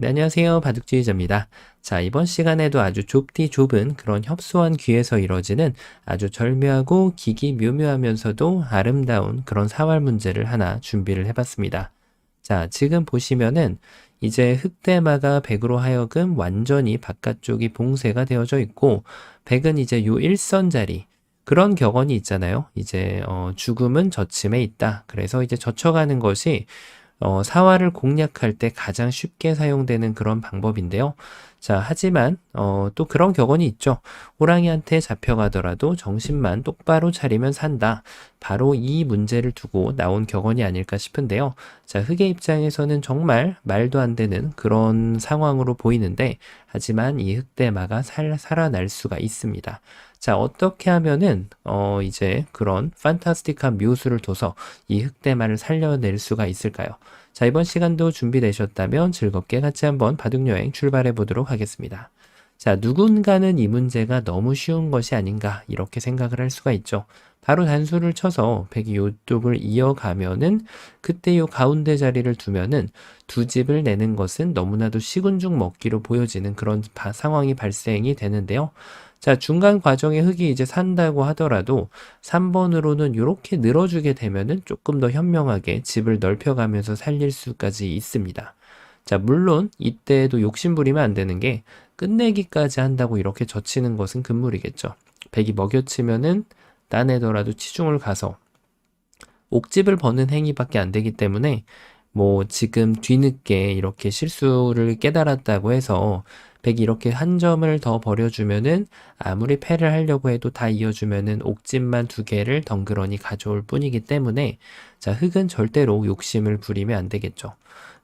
네, 안녕하세요. 바둑주의자입니다. 자, 이번 시간에도 아주 좁디 좁은 그런 협소한 귀에서 이뤄지는 아주 절묘하고 기기 묘묘하면서도 아름다운 그런 사활 문제를 하나 준비를 해봤습니다. 자, 지금 보시면은 이제 흑대마가 백으로 하여금 완전히 바깥쪽이 봉쇄가 되어져 있고, 백은 이제 요 일선 자리, 그런 격언이 있잖아요. 이제 죽음은 저침에 있다. 그래서 이제 젖혀가는 것이 사활을 공략할 때 가장 쉽게 사용되는 그런 방법인데요. 자, 하지만 또 그런 격언이 있죠. 호랑이한테 잡혀가더라도 정신만 똑바로 차리면 산다. 바로 이 문제를 두고 나온 격언이 아닐까 싶은데요. 자, 흑의 입장에서는 정말 말도 안 되는 그런 상황으로 보이는데, 하지만 이 흑대마가 살아날 수가 있습니다. 자, 어떻게 하면은 이제 그런 판타스틱한 묘수를 둬서 이 흑대마를 살려낼 수가 있을까요? 자, 이번 시간도 준비되셨다면 즐겁게 같이 한번 바둑여행 출발해 보도록 하겠습니다. 자, 누군가는 이 문제가 너무 쉬운 것이 아닌가 이렇게 생각을 할 수가 있죠. 바로 단수를 쳐서 백이 요쪽을 이어가면은 그때 요 가운데 자리를 두면은 두 집을 내는 것은 너무나도 시군죽 먹기로 보여지는 그런 상황이 발생이 되는데요. 자, 중간 과정에 흑이 이제 산다고 하더라도 3번으로는 이렇게 늘어주게 되면은 조금 더 현명하게 집을 넓혀가면서 살릴 수까지 있습니다. 자, 물론 이때도 욕심 부리면 안 되는 게 끝내기까지 한다고 이렇게 젖히는 것은 금물이겠죠. 백이 먹여치면은 따내더라도 치중을 가서 옥집을 버는 행위밖에 안 되기 때문에 뭐 지금 뒤늦게 이렇게 실수를 깨달았다고 해서 백이 이렇게 한 점을 더 버려주면은 아무리 패를 하려고 해도 다 이어주면은 옥집만 두 개를 덩그러니 가져올 뿐이기 때문에 자, 흑은 절대로 욕심을 부리면 안 되겠죠.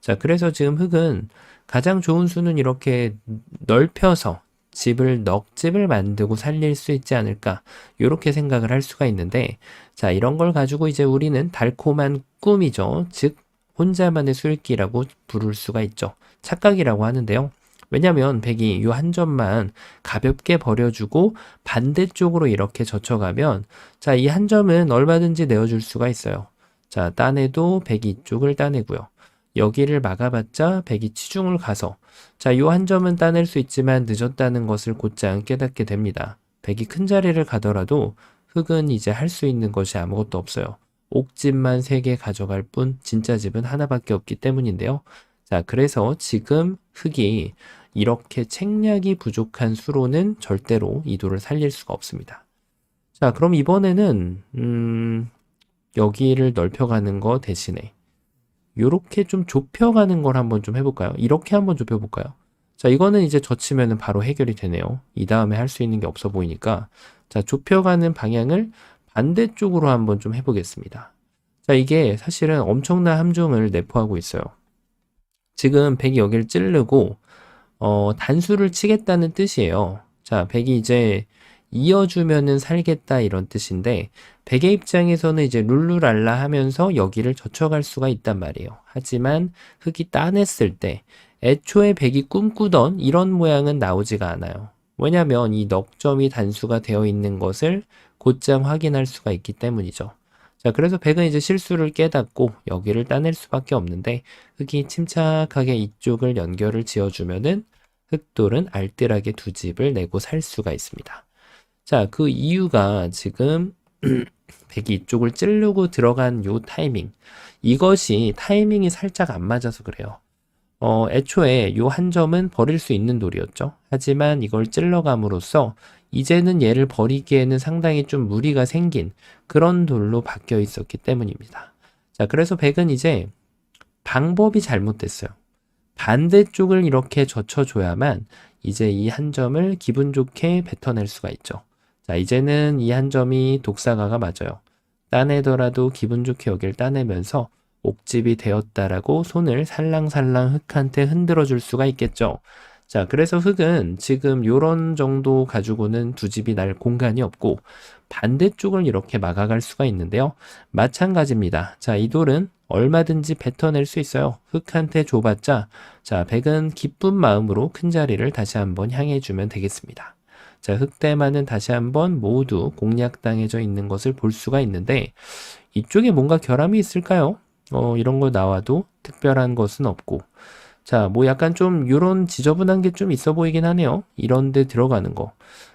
자, 그래서 지금 흑은 가장 좋은 수는 이렇게 넓혀서 집을 넉집을 만들고 살릴 수 있지 않을까 이렇게 생각을 할 수가 있는데, 자, 이런 걸 가지고 이제 우리는 달콤한 꿈이죠. 즉 혼자만의 술기라고 부를 수가 있죠. 착각이라고 하는데요. 왜냐면 백이 요 한 점만 가볍게 버려주고 반대쪽으로 이렇게 젖혀가면 자, 이 한 점은 얼마든지 내어줄 수가 있어요. 자, 따내도 백이 이쪽을 따내고요. 여기를 막아봤자 백이 치중을 가서 자, 요 한 점은 따낼 수 있지만 늦었다는 것을 곧장 깨닫게 됩니다. 백이 큰 자리를 가더라도 흑은 이제 할 수 있는 것이 아무것도 없어요. 옥집만 3개 가져갈 뿐 진짜 집은 하나밖에 없기 때문인데요. 자, 그래서 지금 흑이 이렇게 책략이 부족한 수로는 절대로 이도를 살릴 수가 없습니다. 자, 그럼 이번에는 여기를 넓혀가는 거 대신에 요렇게 좀 좁혀가는 걸 한번 좀 해볼까요? 이렇게 한번 좁혀볼까요? 자, 이거는 이제 젖히면 바로 해결이 되네요. 이 다음에 할 수 있는 게 없어 보이니까 자, 좁혀가는 방향을 반대쪽으로 한번 좀 해보겠습니다. 자, 이게 사실은 엄청난 함정을 내포하고 있어요. 지금 백이 여기를 찌르고 단수를 치겠다는 뜻이에요. 자, 백이 이제 이어주면은 살겠다 이런 뜻인데, 백의 입장에서는 이제 룰루랄라 하면서 여기를 젖혀갈 수가 있단 말이에요. 하지만 흑이 따냈을 때 애초에 백이 꿈꾸던 이런 모양은 나오지가 않아요. 왜냐면 이 넉점이 단수가 되어 있는 것을 곧장 확인할 수가 있기 때문이죠. 자, 그래서 백은 이제 실수를 깨닫고 여기를 따낼 수밖에 없는데, 흑이 침착하게 이쪽을 연결을 지어주면은 흑돌은 알뜰하게 두 집을 내고 살 수가 있습니다. 자, 그 이유가 지금 백이 이쪽을 찌르고 들어간 요 타이밍, 이것이 타이밍이 살짝 안 맞아서 그래요. 애초에 요 한 점은 버릴 수 있는 돌이었죠. 하지만 이걸 찔러감으로써 이제는 얘를 버리기에는 상당히 좀 무리가 생긴 그런 돌로 바뀌어 있었기 때문입니다. 자, 그래서 백은 이제 방법이 잘못됐어요. 반대쪽을 이렇게 젖혀줘야만 이제 이 한 점을 기분 좋게 뱉어낼 수가 있죠. 자, 이제는 이 한 점이 독사가가 맞아요. 따내더라도 기분 좋게 여길 따내면서 옥집이 되었다라고 손을 살랑살랑 흑한테 흔들어 줄 수가 있겠죠. 자, 그래서 흑은 지금 요런 정도 가지고는 두 집이 날 공간이 없고 반대쪽을 이렇게 막아갈 수가 있는데요. 마찬가지입니다. 자, 이 돌은 얼마든지 뱉어낼 수 있어요. 흑한테 줘봤자 자, 백은 기쁜 마음으로 큰 자리를 다시 한번 향해 주면 되겠습니다. 자, 흑대만은 다시 한번 모두 공략당해져 있는 것을 볼 수가 있는데, 이쪽에 뭔가 결함이 있을까요? 이런 거 나와도 특별한 것은 없고, 자, 뭐 약간 좀 요런 지저분한 게 좀 있어 보이긴 하네요. 이런 데 들어가는 거.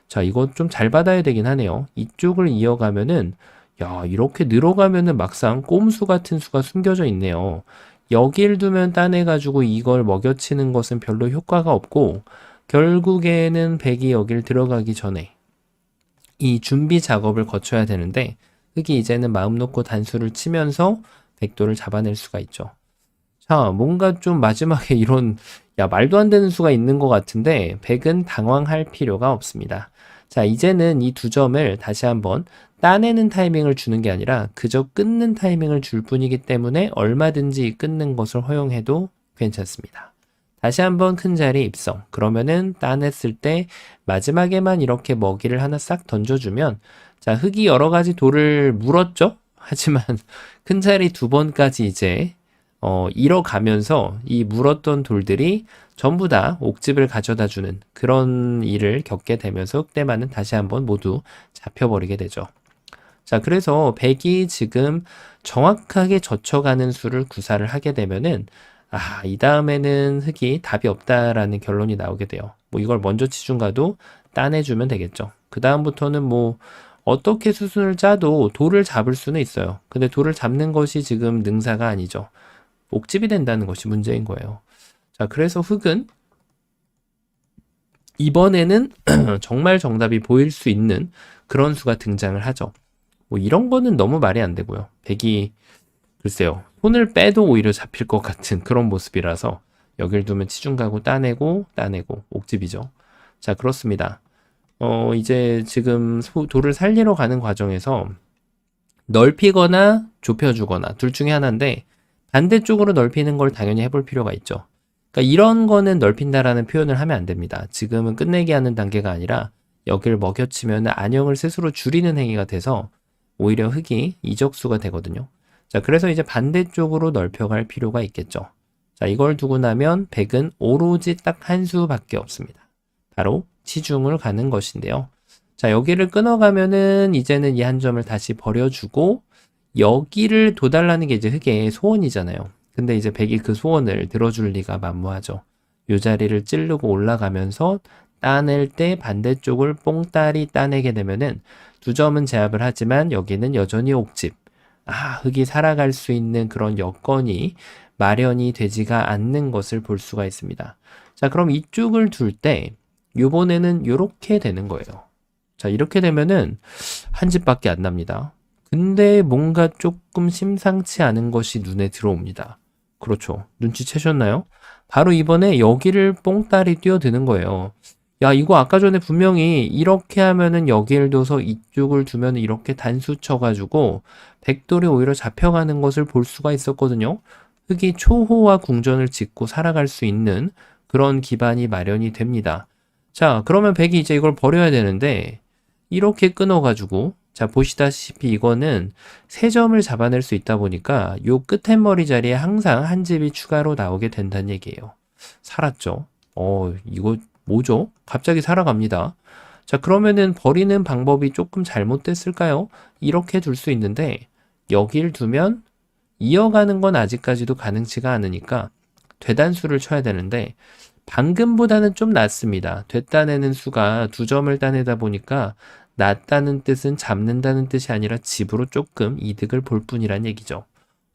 자, 이거 좀 잘 받아야 되긴 하네요. 이쪽을 이어가면은, 야, 이렇게 늘어가면은 막상 꼼수 같은 수가 숨겨져 있네요. 여길 두면 따내가지고 이걸 먹여치는 것은 별로 효과가 없고, 결국에는 백이 여길 들어가기 전에 이 준비 작업을 거쳐야 되는데, 흑이 이제는 마음 놓고 단수를 치면서 백도를 잡아낼 수가 있죠. 자, 뭔가 좀 마지막에 이런, 야, 말도 안 되는 수가 있는 것 같은데, 백은 당황할 필요가 없습니다. 자, 이제는 이 두 점을 다시 한번 따내는 타이밍을 주는 게 아니라 그저 끊는 타이밍을 줄 뿐이기 때문에 얼마든지 끊는 것을 허용해도 괜찮습니다. 다시 한번 큰 자리 입성. 그러면은 따냈을 때 마지막에만 이렇게 먹이를 하나 싹 던져주면, 자, 흑이 여러 가지 돌을 물었죠? 하지만 큰 자리 두 번까지 이제 잃어가면서 이 물었던 돌들이 전부 다 옥집을 가져다 주는 그런 일을 겪게 되면서 흑대만은 다시 한번 모두 잡혀버리게 되죠. 자, 그래서 백이 지금 정확하게 젖혀가는 수를 구사를 하게 되면은, 아, 이 다음에는 흑이 답이 없다라는 결론이 나오게 돼요. 뭐 이걸 먼저 치중가도 따내주면 되겠죠. 그 다음부터는 뭐 어떻게 수순을 짜도 돌을 잡을 수는 있어요. 근데 돌을 잡는 것이 지금 능사가 아니죠. 옥집이 된다는 것이 문제인 거예요. 자, 그래서 흑은 이번에는 정말 정답이 보일 수 있는 그런 수가 등장을 하죠. 뭐 이런 거는 너무 말이 안 되고요. 백이 글쎄요. 손을 빼도 오히려 잡힐 것 같은 그런 모습이라서 여길 두면 치중 가고 따내고 옥집이죠. 자, 그렇습니다. 이제 지금 돌을 살리러 가는 과정에서 넓히거나 좁혀주거나 둘 중에 하나인데 반대쪽으로 넓히는 걸 당연히 해볼 필요가 있죠. 그러니까 이런 거는 넓힌다라는 표현을 하면 안 됩니다. 지금은 끝내기 하는 단계가 아니라 여기를 먹여치면 안형을 스스로 줄이는 행위가 돼서 오히려 흑이 이적수가 되거든요. 자, 그래서 이제 반대쪽으로 넓혀갈 필요가 있겠죠. 자, 이걸 두고 나면 백은 오로지 딱 한 수밖에 없습니다. 바로 치중을 가는 것인데요. 자, 여기를 끊어가면은 이제는 이 한 점을 다시 버려주고 여기를 둬달라는 게 이제 흑의 소원이잖아요. 근데 이제 백이 그 소원을 들어줄 리가 만무하죠. 요 자리를 찌르고 올라가면서 따낼 때 반대쪽을 뽕따리 따내게 되면은 두 점은 제압을 하지만 여기는 여전히 옥집. 아, 흑이 살아갈 수 있는 그런 여건이 마련이 되지가 않는 것을 볼 수가 있습니다. 자, 그럼 이쪽을 둘 때 요번에는 요렇게 되는 거예요. 자, 이렇게 되면은 한 집밖에 안 납니다. 근데 뭔가 조금 심상치 않은 것이 눈에 들어옵니다. 그렇죠. 눈치채셨나요? 바로 이번에 여기를 뽕따리 뛰어드는 거예요. 야, 이거 아까 전에 분명히 이렇게 하면은 여기를 둬서 이쪽을 두면 이렇게 단수 쳐가지고 백돌이 오히려 잡혀가는 것을 볼 수가 있었거든요. 흑이 초호화 궁전을 짓고 살아갈 수 있는 그런 기반이 마련이 됩니다. 자, 그러면 백이 이제 이걸 버려야 되는데 이렇게 끊어가지고 자, 보시다시피 이거는 세 점을 잡아낼 수 있다 보니까 요 끝머리 자리에 항상 한 집이 추가로 나오게 된다는 얘기예요. 살았죠? 이거 뭐죠? 갑자기 살아갑니다. 자, 그러면은 버리는 방법이 조금 잘못됐을까요? 이렇게 둘 수 있는데 여길 두면 이어가는 건 아직까지도 가능치가 않으니까 되단수를 쳐야 되는데 방금보다는 좀 낫습니다. 되따내는 수가 두 점을 따내다 보니까 낫다는 뜻은 잡는다는 뜻이 아니라 집으로 조금 이득을 볼 뿐이란 얘기죠.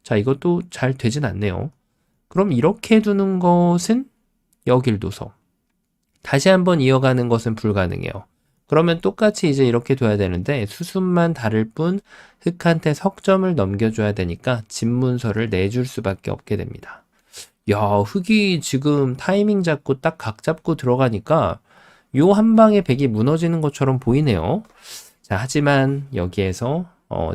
자, 이것도 잘 되진 않네요. 그럼 이렇게 두는 것은 여길 둬서 다시 한번 이어가는 것은 불가능해요. 그러면 똑같이 이제 이렇게 둬야 되는데 수순만 다를 뿐 흑한테 석점을 넘겨줘야 되니까 집문서를 내줄 수밖에 없게 됩니다. 야, 흑이 지금 타이밍 잡고 딱 각 잡고 들어가니까 요 한 방에 백이 무너지는 것처럼 보이네요. 자, 하지만 여기에서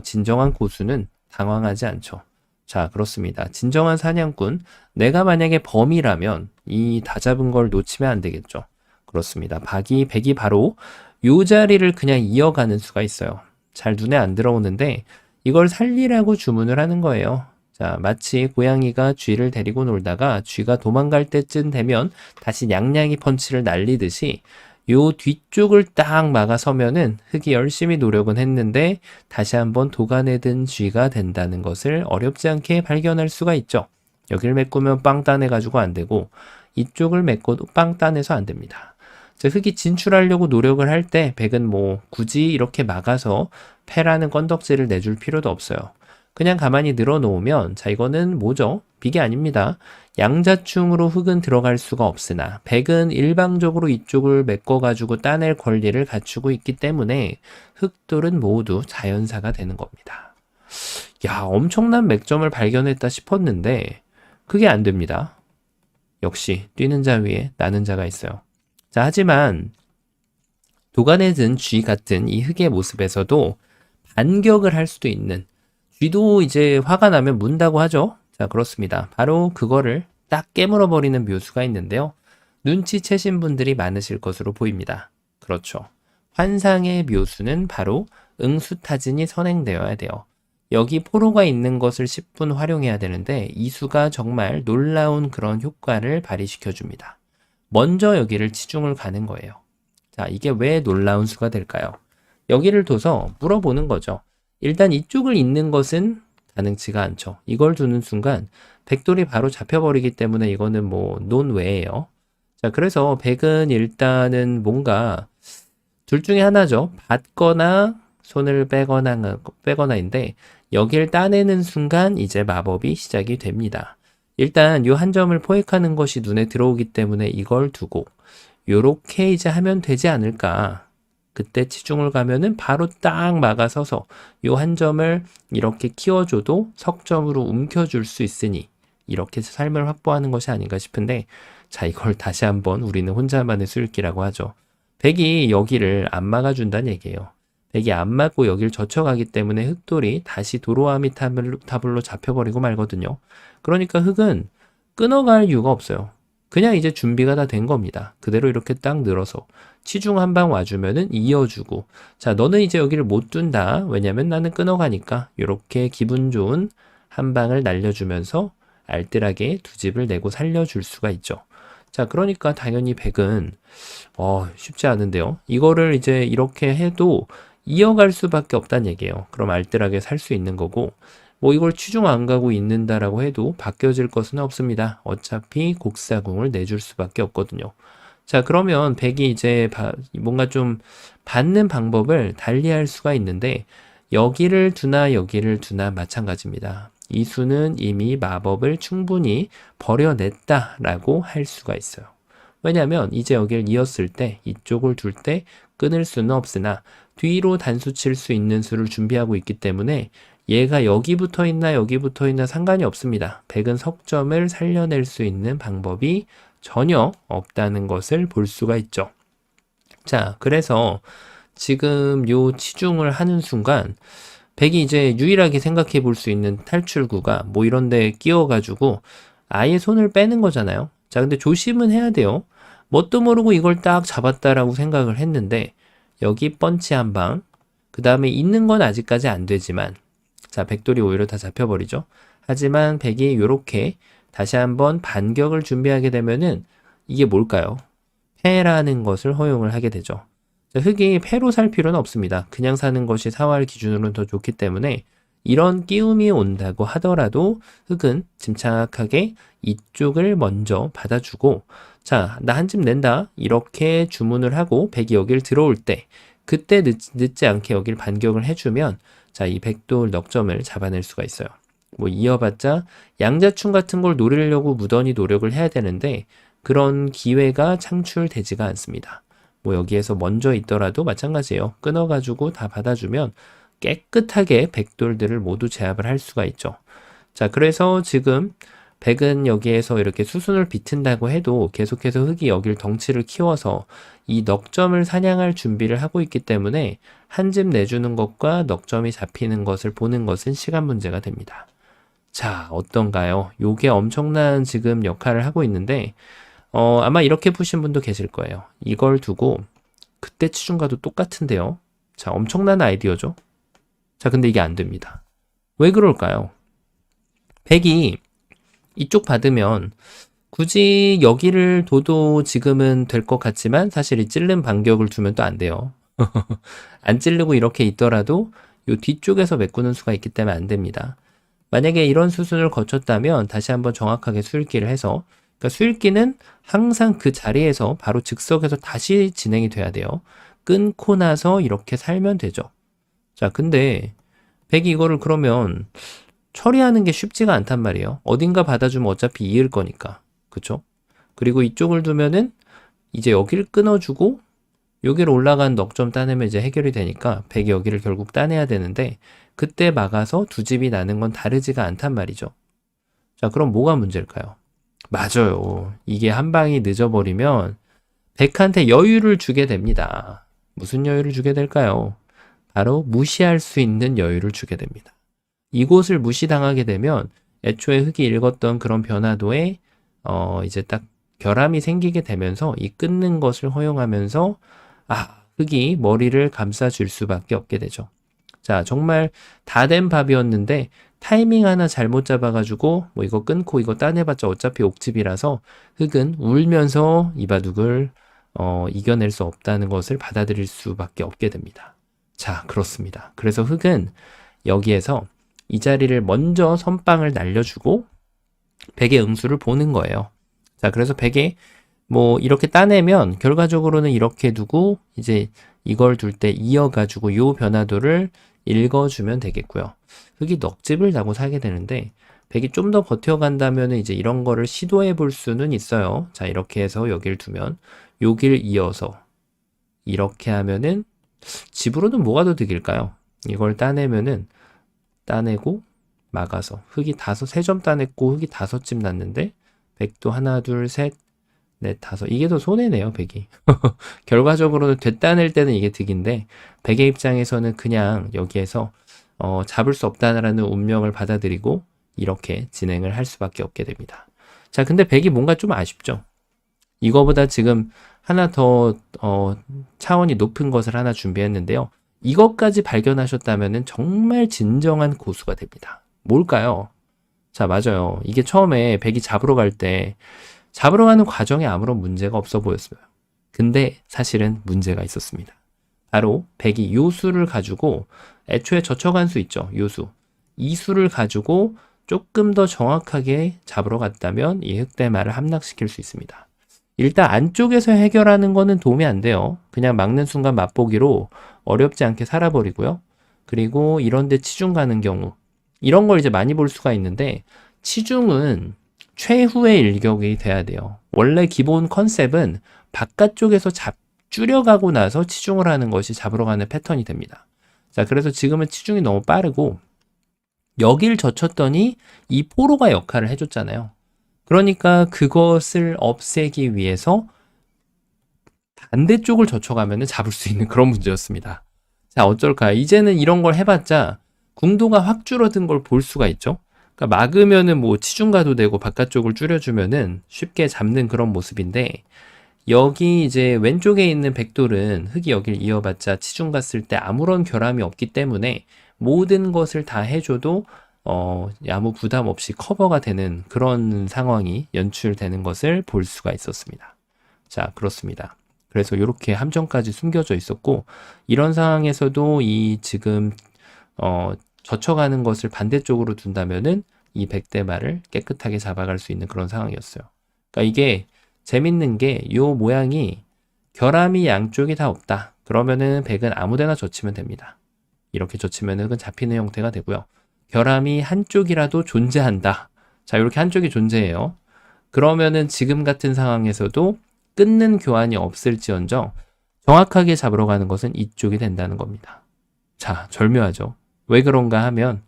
진정한 고수는 당황하지 않죠. 자, 그렇습니다. 진정한 사냥꾼, 내가 만약에 범이라면 이 다 잡은 걸 놓치면 안 되겠죠. 그렇습니다. 백이 바로 요 자리를 그냥 이어가는 수가 있어요. 잘 눈에 안 들어오는데 이걸 살리라고 주문을 하는 거예요. 자, 마치 고양이가 쥐를 데리고 놀다가 쥐가 도망갈 때쯤 되면 다시 냥냥이 펀치를 날리듯이 요 뒤쪽을 딱 막아서면은 흑이 열심히 노력은 했는데 다시 한번 도가내든 쥐가 된다는 것을 어렵지 않게 발견할 수가 있죠. 여기를 메꾸면 빵 따내가지고 안 되고 이쪽을 메꿔도 빵 따내서 안 됩니다. 흙이 진출하려고 노력을 할 때 백은 뭐 굳이 이렇게 막아서 패라는 건덕지를 내줄 필요도 없어요. 그냥 가만히 늘어놓으면 자 이거는 뭐죠? 빅이 아닙니다. 양자충으로 흙은 들어갈 수가 없으나 백은 일방적으로 이쪽을 메꿔가지고 따낼 권리를 갖추고 있기 때문에 흙돌은 모두 자연사가 되는 겁니다. 야, 엄청난 맥점을 발견했다 싶었는데 그게 안 됩니다. 역시 뛰는 자 위에 나는 자가 있어요. 자, 하지만 도간에 든 쥐 같은 이 흙의 모습에서도 반격을 할 수도 있는, 쥐도 이제 화가 나면 문다고 하죠. 자, 그렇습니다. 바로 그거를 딱 깨물어 버리는 묘수가 있는데요. 눈치채신 분들이 많으실 것으로 보입니다. 그렇죠. 환상의 묘수는 바로 응수타진이 선행되어야 돼요. 여기 포로가 있는 것을 10분 활용해야 되는데 이 수가 정말 놀라운 그런 효과를 발휘시켜 줍니다. 먼저 여기를 치중을 가는 거예요. 자, 이게 왜 놀라운 수가 될까요? 여기를 둬서 물어보는 거죠. 일단 이쪽을 잇는 것은 가능치가 않죠. 이걸 두는 순간 백돌이 바로 잡혀버리기 때문에 이거는 뭐 논외예요. 자, 그래서 백은 일단은 뭔가 둘 중에 하나죠. 받거나 손을 빼거나인데 여길 따내는 순간 이제 마법이 시작이 됩니다. 일단 이 한 점을 포획하는 것이 눈에 들어오기 때문에 이걸 두고 요렇게 이제 하면 되지 않을까. 그때 치중을 가면은 바로 딱 막아서서 요 한 점을 이렇게 키워줘도 석점으로 움켜줄 수 있으니 이렇게 해서 삶을 확보하는 것이 아닌가 싶은데 자, 이걸 다시 한번 우리는 혼자만의 수읽기라고 하죠. 백이 여기를 안 막아준다는 얘기예요. 백이 안 막고 여기를 젖혀가기 때문에 흙돌이 다시 도로아미타블로 잡혀버리고 말거든요. 그러니까 흙은 끊어갈 이유가 없어요. 그냥 이제 준비가 다 된 겁니다. 그대로 이렇게 딱 늘어서 치중 한 방 와주면은 이어주고 자, 너는 이제 여기를 못 둔다. 왜냐면 나는 끊어가니까 이렇게 기분 좋은 한 방을 날려주면서 알뜰하게 두 집을 내고 살려줄 수가 있죠. 자, 그러니까 당연히 백은 쉽지 않은데요. 이거를 이제 이렇게 해도 이어갈 수밖에 없다는 얘기예요. 그럼 알뜰하게 살 수 있는 거고 뭐 이걸 치중 안 가고 있는다라고 해도 바뀌어질 것은 없습니다. 어차피 곡사궁을 내줄 수밖에 없거든요. 자, 그러면 백이 이제 뭔가 좀 받는 방법을 달리할 수가 있는데 여기를 두나 여기를 두나 마찬가지입니다. 이 수는 이미 마법을 충분히 버려냈다라고 할 수가 있어요. 왜냐하면 이제 여기를 이었을 때 이쪽을 둘 때 끊을 수는 없으나 뒤로 단수 칠 수 있는 수를 준비하고 있기 때문에 얘가 여기 붙어 있나 여기 붙어 있나 상관이 없습니다. 백은 석점을 살려낼 수 있는 방법이 전혀 없다는 것을 볼 수가 있죠. 자, 그래서 지금 요 치중을 하는 순간 백이 이제 유일하게 생각해 볼 수 있는 탈출구가 뭐 이런 데 끼워가지고 아예 손을 빼는 거잖아요. 자, 근데 조심은 해야 돼요. 뭣도 모르고 이걸 딱 잡았다라고 생각을 했는데 여기 펀치 한 방, 그 다음에 있는 건 아직까지 안 되지만 자, 백돌이 오히려 다 잡혀버리죠. 하지만 백이 요렇게 다시 한번 반격을 준비하게 되면은 이게 뭘까요? 패라는 것을 허용을 하게 되죠. 자, 흙이 패로 살 필요는 없습니다. 그냥 사는 것이 사활 기준으로는 더 좋기 때문에 이런 끼움이 온다고 하더라도 흙은 침착하게 이쪽을 먼저 받아주고 자, 나 한 집 낸다. 이렇게 주문을 하고 백이 여기를 들어올 때 그때 늦지 않게 여기를 반격을 해주면 자, 이 백돌 넉점을 잡아낼 수가 있어요. 뭐 이어봤자 양자충 같은 걸 노리려고 무던히 노력을 해야 되는데 그런 기회가 창출되지가 않습니다. 뭐 여기에서 먼저 있더라도 마찬가지예요. 끊어가지고 다 받아주면 깨끗하게 백돌들을 모두 제압을 할 수가 있죠. 자, 그래서 지금 백은 여기에서 이렇게 수순을 비튼다고 해도 계속해서 흙이 여길 덩치를 키워서 이 넉점을 사냥할 준비를 하고 있기 때문에 한 집 내주는 것과 넉점이 잡히는 것을 보는 것은 시간 문제가 됩니다. 자, 어떤가요? 요게 엄청난 지금 역할을 하고 있는데 아마 이렇게 푸신 분도 계실 거예요. 이걸 두고 그때 치중과도 똑같은데요. 자, 엄청난 아이디어죠. 자, 근데 이게 안 됩니다. 왜 그럴까요? 백이 이쪽 받으면 굳이 여기를 둬도 지금은 될 것 같지만 사실 이 찔른 반격을 두면 또 안 돼요. 안 찌르고 이렇게 있더라도 이 뒤쪽에서 메꾸는 수가 있기 때문에 안 됩니다. 만약에 이런 수순을 거쳤다면 다시 한번 정확하게 수읽기를 해서, 그러니까 수읽기는 항상 그 자리에서 바로 즉석에서 다시 진행이 돼야 돼요. 끊고 나서 이렇게 살면 되죠. 자, 근데 백이 이거를 그러면 처리하는 게 쉽지가 않단 말이에요. 어딘가 받아주면 어차피 이을 거니까. 그쵸? 그리고 이쪽을 두면은 이제 여기를 끊어주고 여기를 올라간 넉 점 따내면 이제 해결이 되니까 백이 여기를 결국 따내야 되는데 그때 막아서 두 집이 나는 건 다르지가 않단 말이죠. 자, 그럼 뭐가 문제일까요? 맞아요. 이게 한 방이 늦어버리면 백한테 여유를 주게 됩니다. 무슨 여유를 주게 될까요? 바로 무시할 수 있는 여유를 주게 됩니다. 이곳을 무시당하게 되면 애초에 흙이 읽었던 그런 변화도에 이제 딱 결함이 생기게 되면서 이 끊는 것을 허용하면서 흙이 머리를 감싸줄 수밖에 없게 되죠. 자, 정말 다 된 밥이었는데 타이밍 하나 잘못 잡아가지고 뭐 이거 끊고 이거 따내봤자 어차피 옥집이라서 흙은 울면서 이 바둑을 이겨낼 수 없다는 것을 받아들일 수밖에 없게 됩니다. 자, 그렇습니다. 그래서 흙은 여기에서 이 자리를 먼저 선빵을 날려주고 백의 응수를 보는 거예요. 자, 그래서 백에 뭐 이렇게 따내면 결과적으로는 이렇게 두고 이제 이걸 둘 때 이어가지고 요 변화도를 읽어주면 되겠고요. 흙이 넉집을 나고 살게 되는데 백이 좀 더 버텨간다면 이제 이런 거를 시도해 볼 수는 있어요. 자, 이렇게 해서 여기를 두면 여기를 이어서 이렇게 하면은 집으로는 뭐가 더 득일까요? 이걸 따내면은 따내고 막아서 흙이 3점 따냈고 흙이 5집 났는데 백도 하나 둘 셋 넷 다섯 이게 더 손해네요. 백이 결과적으로는 되따낼 때는 이게 득인데 백의 입장에서는 그냥 여기에서 잡을 수 없다라는 운명을 받아들이고 이렇게 진행을 할 수밖에 없게 됩니다. 자, 근데 백이 뭔가 좀 아쉽죠. 이거보다 지금 하나 더 차원이 높은 것을 하나 준비했는데요. 이것까지 발견하셨다면 정말 진정한 고수가 됩니다. 뭘까요? 자, 맞아요. 이게 처음에 백이 잡으러 갈 때 잡으러 가는 과정에 아무런 문제가 없어 보였어요. 근데 사실은 문제가 있었습니다. 바로 백이 요 수를 가지고 애초에 젖혀간 수 있죠. 요 수. 이 수를 가지고 조금 더 정확하게 잡으러 갔다면 이 흑대마를 함락시킬 수 있습니다. 일단 안쪽에서 해결하는 거는 도움이 안 돼요. 그냥 막는 순간 맛보기로 어렵지 않게 살아버리고요. 그리고 이런데 치중 가는 경우 이런 걸 이제 많이 볼 수가 있는데 치중은 최후의 일격이 돼야 돼요. 원래 기본 컨셉은 바깥쪽에서 줄여가고 나서 치중을 하는 것이 잡으러 가는 패턴이 됩니다. 자, 그래서 지금은 치중이 너무 빠르고 여길 젖혔더니 이 포로가 역할을 해줬잖아요. 그러니까 그것을 없애기 위해서 반대쪽을 젖혀가면 잡을 수 있는 그런 문제였습니다. 자, 어쩔까요? 이제는 이런 걸 해봤자 궁도가 확 줄어든 걸 볼 수가 있죠. 그러니까 막으면은 뭐 치중가도 되고 바깥쪽을 줄여주면은 쉽게 잡는 그런 모습인데 여기 이제 왼쪽에 있는 백돌은 흙이 여길 이어봤자 치중 갔을 때 아무런 결함이 없기 때문에 모든 것을 다 해줘도 아무 부담 없이 커버가 되는 그런 상황이 연출되는 것을 볼 수가 있었습니다. 자, 그렇습니다. 그래서 이렇게 함정까지 숨겨져 있었고 이런 상황에서도 이 지금 젖혀가는 것을 반대쪽으로 둔다면은 이 백대마를 깨끗하게 잡아갈 수 있는 그런 상황이었어요. 그러니까 이게 재밌는 게 요 모양이 결함이 양쪽이 다 없다. 그러면은 백은 아무데나 젖히면 됩니다. 이렇게 젖히면 흙은 잡히는 형태가 되고요. 결함이 한쪽이라도 존재한다. 자, 이렇게 한쪽이 존재해요. 그러면은 지금 같은 상황에서도 끊는 교환이 없을지언정 정확하게 잡으러 가는 것은 이쪽이 된다는 겁니다. 자, 절묘하죠. 왜 그런가 하면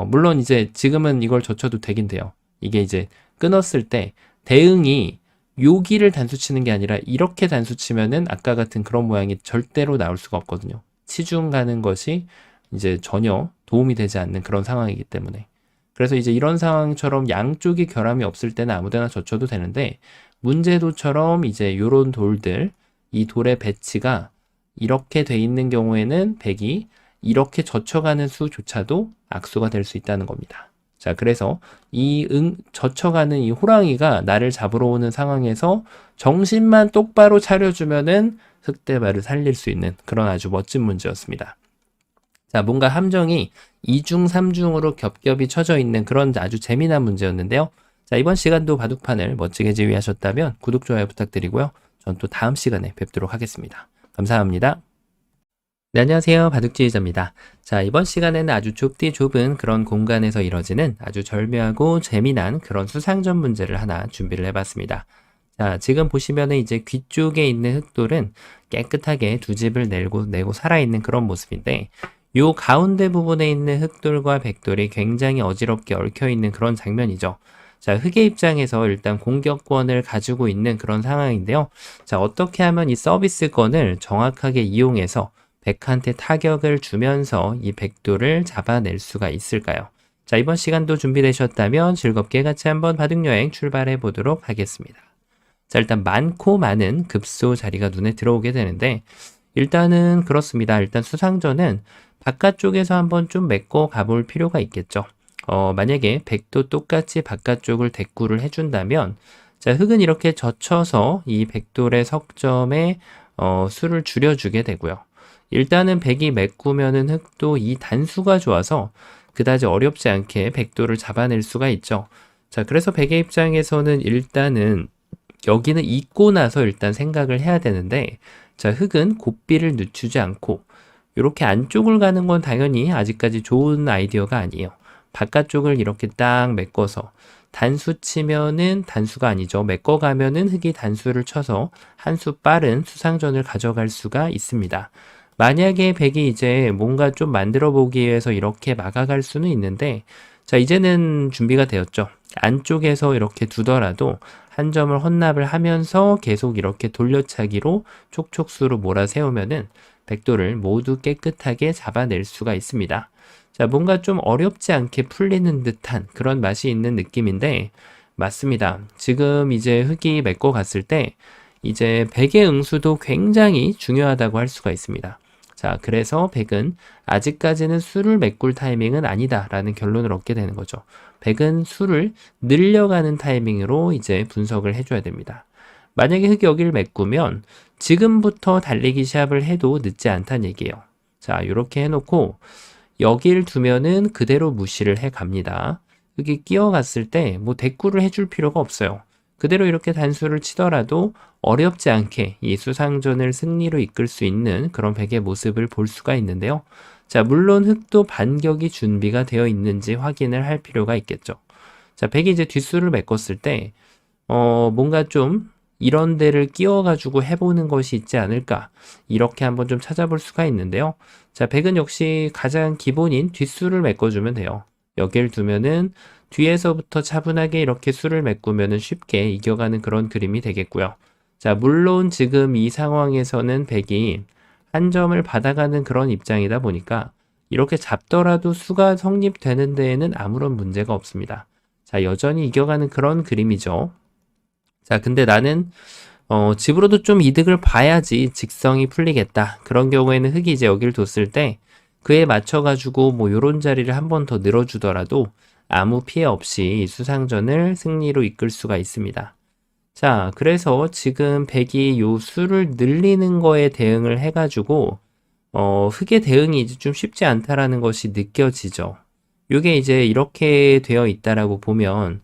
물론 이제 지금은 이걸 젖혀도 되긴 돼요. 이게 이제 끊었을 때 대응이 여기를 단수 치는 게 아니라 이렇게 단수 치면은 아까 같은 그런 모양이 절대로 나올 수가 없거든요. 치중 가는 것이 이제 전혀 도움이 되지 않는 그런 상황이기 때문에. 그래서 이제 이런 상황처럼 양쪽이 결함이 없을 때는 아무데나 젖혀도 되는데 문제도처럼 이제 요런 돌들, 이 돌의 배치가 이렇게 돼 있는 경우에는 백이 이렇게 젖혀가는 수조차도 악수가 될 수 있다는 겁니다. 자, 그래서 젖혀가는 이 호랑이가 나를 잡으러 오는 상황에서 정신만 똑바로 차려주면은 흑대마를 살릴 수 있는 그런 아주 멋진 문제였습니다. 자, 뭔가 함정이 2중, 3중으로 겹겹이 쳐져 있는 그런 아주 재미난 문제였는데요. 자, 이번 시간도 바둑판을 멋지게 지휘하셨다면 구독, 좋아요 부탁드리고요. 전 또 다음 시간에 뵙도록 하겠습니다. 감사합니다. 네, 안녕하세요. 바둑지휘자입니다. 자, 이번 시간에는 아주 좁디 좁은 그런 공간에서 이뤄지는 아주 절묘하고 재미난 그런 수상전 문제를 하나 준비를 해봤습니다. 자, 지금 보시면은 이제 귀 쪽에 있는 흑돌은 깨끗하게 두 집을 내고 살아있는 그런 모습인데, 요 가운데 부분에 있는 흑돌과 백돌이 굉장히 어지럽게 얽혀있는 그런 장면이죠. 자, 흑의 입장에서 일단 공격권을 가지고 있는 그런 상황인데요. 자, 어떻게 하면 이 서비스권을 정확하게 이용해서 백한테 타격을 주면서 이 백돌을 잡아낼 수가 있을까요? 자, 이번 시간도 준비되셨다면 즐겁게 같이 한번 바둑여행 출발해 보도록 하겠습니다. 자, 일단 많고 많은 급소 자리가 눈에 들어오게 되는데, 일단은 그렇습니다. 일단 수상전은 바깥쪽에서 한번 좀 메꿔 가볼 필요가 있겠죠. 만약에 백도 똑같이 바깥쪽을 대꾸를 해준다면, 자, 흑은 이렇게 젖혀서 이 백돌의 석점에 수를 줄여주게 되고요. 일단은 백이 메꾸면은 흑도 이 단수가 좋아서 그다지 어렵지 않게 백돌을 잡아낼 수가 있죠. 자, 그래서 백의 입장에서는 일단은 여기는 잊고 나서 일단 생각을 해야 되는데, 자, 흑은 고삐를 늦추지 않고 이렇게 안쪽을 가는 건 당연히 아직까지 좋은 아이디어가 아니에요. 바깥쪽을 이렇게 딱 메꿔서 단수 치면은 단수가 아니죠. 메꿔 가면은 흑이 단수를 쳐서 한 수 빠른 수상전을 가져갈 수가 있습니다. 만약에 백이 이제 뭔가 좀 만들어 보기 위해서 이렇게 막아갈 수는 있는데, 자, 이제는 준비가 되었죠. 안쪽에서 이렇게 두더라도 한 점을 헌납을 하면서 계속 이렇게 돌려차기로 촉촉수로 몰아세우면은 백돌을 모두 깨끗하게 잡아낼 수가 있습니다. 자, 뭔가 좀 어렵지 않게 풀리는 듯한 그런 맛이 있는 느낌인데, 맞습니다. 지금 이제 흑이 메꿔 갔을 때 이제 백의 응수도 굉장히 중요하다고 할 수가 있습니다. 자, 그래서 백은 아직까지는 수를 메꿀 타이밍은 아니다라는 결론을 얻게 되는 거죠. 백은 수를 늘려가는 타이밍으로 이제 분석을 해줘야 됩니다. 만약에 흑이 여기를 메꾸면 지금부터 달리기 시합을 해도 늦지 않다는 얘기예요. 자, 이렇게 해놓고 여기를 두면은 그대로 무시를 해 갑니다. 흑이 끼어갔을 때 뭐 대꾸를 해줄 필요가 없어요. 그대로 이렇게 단수를 치더라도 어렵지 않게 이 수상전을 승리로 이끌 수 있는 그런 백의 모습을 볼 수가 있는데요. 자, 물론 흑도 반격이 준비가 되어 있는지 확인을 할 필요가 있겠죠. 자, 백이 이제 뒷수를 메꿨을 때, 뭔가 좀 이런 데를 끼워가지고 해보는 것이 있지 않을까. 이렇게 한번 좀 찾아볼 수가 있는데요. 자, 백은 역시 가장 기본인 뒷수를 메꿔주면 돼요. 여기를 두면은 뒤에서부터 차분하게 이렇게 수를 메꾸면은 쉽게 이겨가는 그런 그림이 되겠고요. 자, 물론 지금 이 상황에서는 백이 한 점을 받아가는 그런 입장이다 보니까 이렇게 잡더라도 수가 성립되는 데에는 아무런 문제가 없습니다. 자, 여전히 이겨가는 그런 그림이죠. 자, 근데 나는 집으로도 좀 이득을 봐야지 직성이 풀리겠다. 그런 경우에는 흑이 이제 여기를 뒀을 때 그에 맞춰가지고 뭐 요런 자리를 한 번 더 늘어주더라도 아무 피해 없이 수상전을 승리로 이끌 수가 있습니다. 자, 그래서 지금 백이 요 수를 늘리는 거에 대응을 해가지고 흑의 대응이 이제 좀 쉽지 않다라는 것이 느껴지죠. 요게 이제 이렇게 되어 있다라고 보면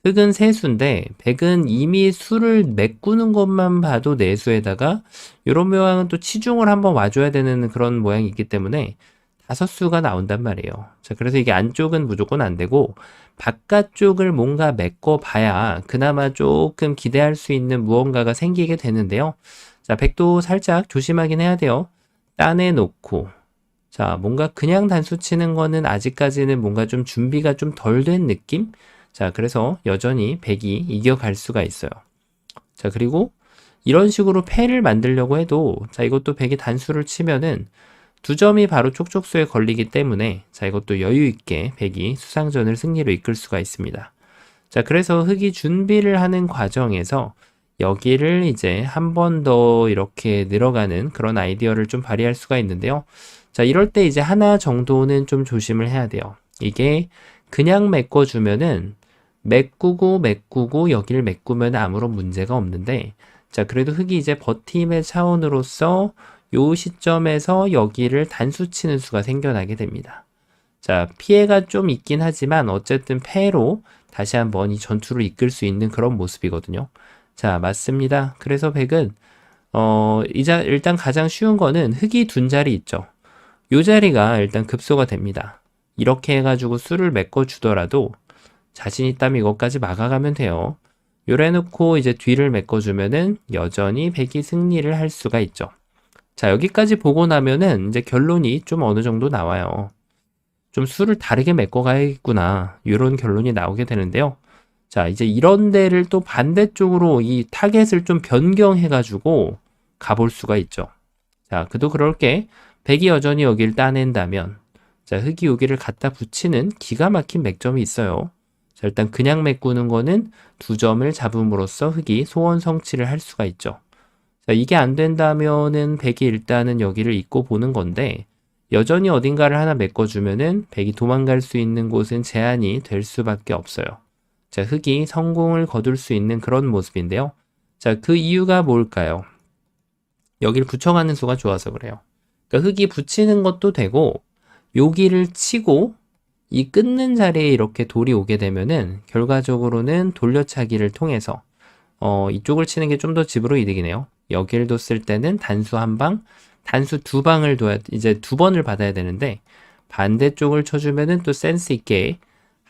흑은 세수인데 백은 이미 수를 메꾸는 것만 봐도 내수에다가 요런 모양은 또 치중을 한번 와줘야 되는 그런 모양이 있기 때문에 다섯 수가 나온단 말이에요. 자, 그래서 이게 안쪽은 무조건 안 되고 바깥쪽을 뭔가 메꿔 봐야 그나마 조금 기대할 수 있는 무언가가 생기게 되는데요. 자, 백도 살짝 조심하긴 해야 돼요. 따내 놓고, 자, 뭔가 그냥 단수 치는 거는 아직까지는 뭔가 좀 준비가 좀 덜 된 느낌? 자, 그래서 여전히 백이 이겨갈 수가 있어요. 자, 그리고 이런 식으로 패를 만들려고 해도, 자, 이것도 백이 단수를 치면은 두 점이 바로 촉촉수에 걸리기 때문에, 자, 이것도 여유 있게 백이 수상전을 승리로 이끌 수가 있습니다. 자, 그래서 흑이 준비를 하는 과정에서 여기를 이제 한 번 더 이렇게 늘어가는 그런 아이디어를 좀 발휘할 수가 있는데요. 자, 이럴 때 이제 하나 정도는 좀 조심을 해야 돼요. 이게 그냥 메꿔주면은 메꾸고 여기를 메꾸면 아무런 문제가 없는데, 자, 그래도 흑이 이제 버팀의 차원으로서 요 시점에서 여기를 단수 치는 수가 생겨나게 됩니다. 자, 피해가 좀 있긴 하지만 어쨌든 패로 다시 한번 이 전투를 이끌 수 있는 그런 모습이거든요. 자, 맞습니다. 그래서 백은 일단 가장 쉬운 거는 흑이 둔 자리 있죠. 요 자리가 일단 급소가 됩니다. 이렇게 해가지고 수를 메꿔주더라도 자신 있다면 이것까지 막아가면 돼요. 요래 놓고 이제 뒤를 메꿔주면은 여전히 백이 승리를 할 수가 있죠. 자, 여기까지 보고 나면은 이제 결론이 좀 어느 정도 나와요. 좀 수를 다르게 메꿔가야겠구나. 이런 결론이 나오게 되는데요. 자, 이제 이런 데를 또 반대쪽으로 이 타겟을 좀 변경해가지고 가볼 수가 있죠. 자, 그도 그럴 게 백이 여전히 여기를 따낸다면 자, 흑이 여기를 갖다 붙이는 기가 막힌 맥점이 있어요. 자, 일단 그냥 메꾸는 거는 두 점을 잡음으로써 흑이 소원 성취를 할 수가 있죠. 자, 이게 안 된다면은 백이 일단은 여기를 잇고 보는 건데 여전히 어딘가를 하나 메꿔주면은 백이 도망갈 수 있는 곳은 제한이 될 수밖에 없어요. 자, 흑이 성공을 거둘 수 있는 그런 모습인데요. 자, 그 이유가 뭘까요? 여기를 붙여가는 수가 좋아서 그래요. 그러니까 흑이 붙이는 것도 되고 여기를 치고 이 끊는 자리에 이렇게 돌이 오게 되면은 결과적으로는 돌려차기를 통해서 이쪽을 치는 게 좀 더 집으로 이득이네요. 여기를 뒀을 때는 단수 한 방, 단수 두 방을 둬야 이제 두 번을 받아야 되는데 반대쪽을 쳐주면은 또 센스 있게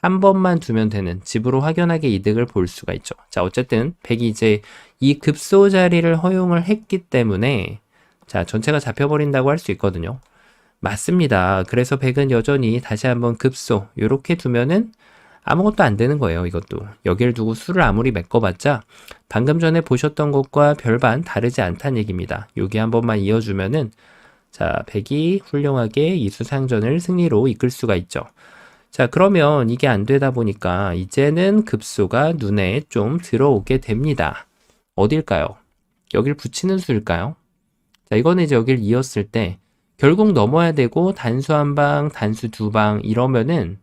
한 번만 두면 되는 집으로 확연하게 이득을 볼 수가 있죠. 자, 어쨌든 백이 이제 이 급소 자리를 허용을 했기 때문에 자, 전체가 잡혀버린다고 할 수 있거든요. 맞습니다. 그래서 백은 여전히 다시 한번 급소 요렇게 두면은 아무것도 안 되는 거예요. 이것도 여기를 두고 수를 아무리 메꿔봤자 방금 전에 보셨던 것과 별반 다르지 않다는 얘기입니다. 여기 한 번만 이어주면은 자, 백이 훌륭하게 이 수상전을 승리로 이끌 수가 있죠. 자, 그러면 이게 안 되다 보니까 이제는 급소가 눈에 좀 들어오게 됩니다. 어딜까요? 여길 붙이는 수일까요? 자, 이거는 이제 여길 이었을 때 결국 넘어야 되고 단수 한 방, 단수 두 방 이러면은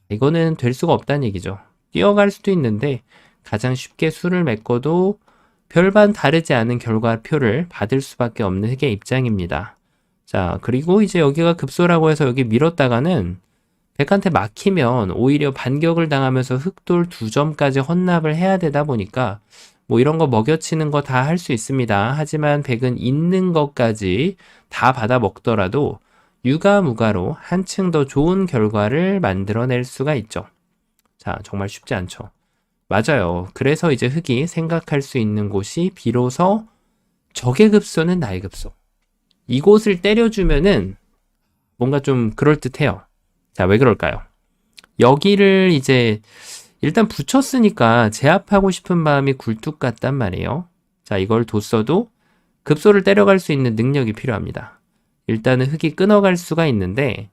이거는 될 수가 없다는 얘기죠. 뛰어갈 수도 있는데 가장 쉽게 수를 메꿔도 별반 다르지 않은 결과표를 받을 수밖에 없는 흑의 입장입니다. 자, 그리고 이제 여기가 급소라고 해서 여기 밀었다가는 백한테 막히면 오히려 반격을 당하면서 흑돌 2점까지 헌납을 해야 되다 보니까 뭐 이런 거 먹여치는 거 다 할 수 있습니다. 하지만 백은 있는 것까지 다 받아 먹더라도 유가무가로 한층 더 좋은 결과를 만들어낼 수가 있죠. 자, 정말 쉽지 않죠. 맞아요. 그래서 이제 흑이 생각할 수 있는 곳이 비로소 적의 급소는 나의 급소. 이곳을 때려주면은 뭔가 좀 그럴듯해요. 자, 왜 그럴까요? 여기를 이제 일단 붙였으니까 제압하고 싶은 마음이 굴뚝 같단 말이에요. 자, 이걸 뒀어도 급소를 때려갈 수 있는 능력이 필요합니다. 일단은 흑이 끊어갈 수가 있는데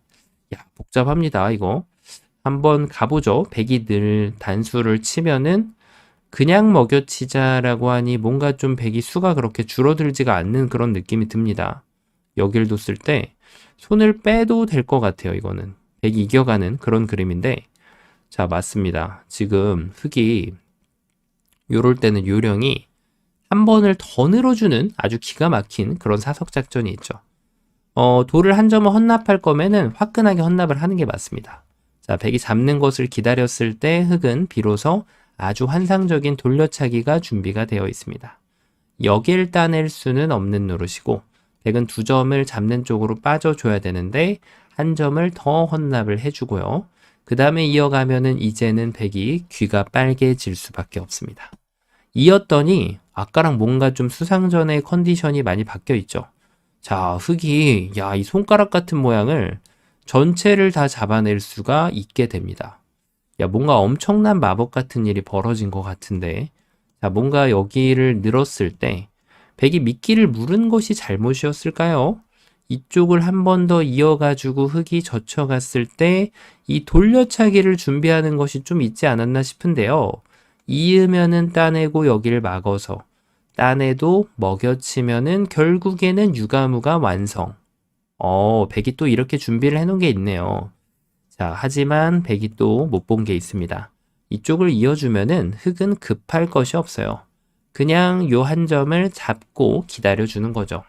야, 복잡합니다. 이거 한번 가보죠. 백이 늘 단수를 치면은 그냥 먹여치자라고 하니 뭔가 좀 백이 수가 그렇게 줄어들지가 않는 그런 느낌이 듭니다. 여길 뒀을 때 손을 빼도 될 것 같아요. 이거는 백이 이겨가는 그런 그림인데 자, 맞습니다. 지금 흑이 요럴 때는 요령이 한 번을 더 늘어주는 아주 기가 막힌 그런 사석 작전이 있죠. 돌을 한 점을 헌납할 거면은 화끈하게 헌납을 하는 게 맞습니다. 자, 백이 잡는 것을 기다렸을 때 흑은 비로소 아주 환상적인 돌려차기가 준비가 되어 있습니다. 여길 따낼 수는 없는 노릇이고 백은 2점을 잡는 쪽으로 빠져줘야 되는데 한 점을 더 헌납을 해주고요. 그 다음에 이어가면은 이제는 백이 귀가 빨개질 수밖에 없습니다. 이었더니 아까랑 뭔가 좀 수상전의 컨디션이 많이 바뀌어 있죠. 자, 흑이 이 손가락 같은 모양을 전체를 다 잡아낼 수가 있게 됩니다. 뭔가 엄청난 마법 같은 일이 벌어진 것 같은데 자, 뭔가 여기를 늘었을 때 백이 미끼를 물은 것이 잘못이었을까요? 이쪽을 한 번 더 이어가지고 흑이 젖혀갔을 때 이 돌려차기를 준비하는 것이 좀 있지 않았나 싶은데요. 이으면은 따내고 여기를 막아서 따내도 먹여치면은 결국에는 유가무가 완성. 백이 또 이렇게 준비를 해놓은 게 있네요. 자, 하지만 백이 또 못 본 게 있습니다. 이쪽을 이어주면은 흑은 급할 것이 없어요. 그냥 요 한 점을 잡고 기다려주는 거죠.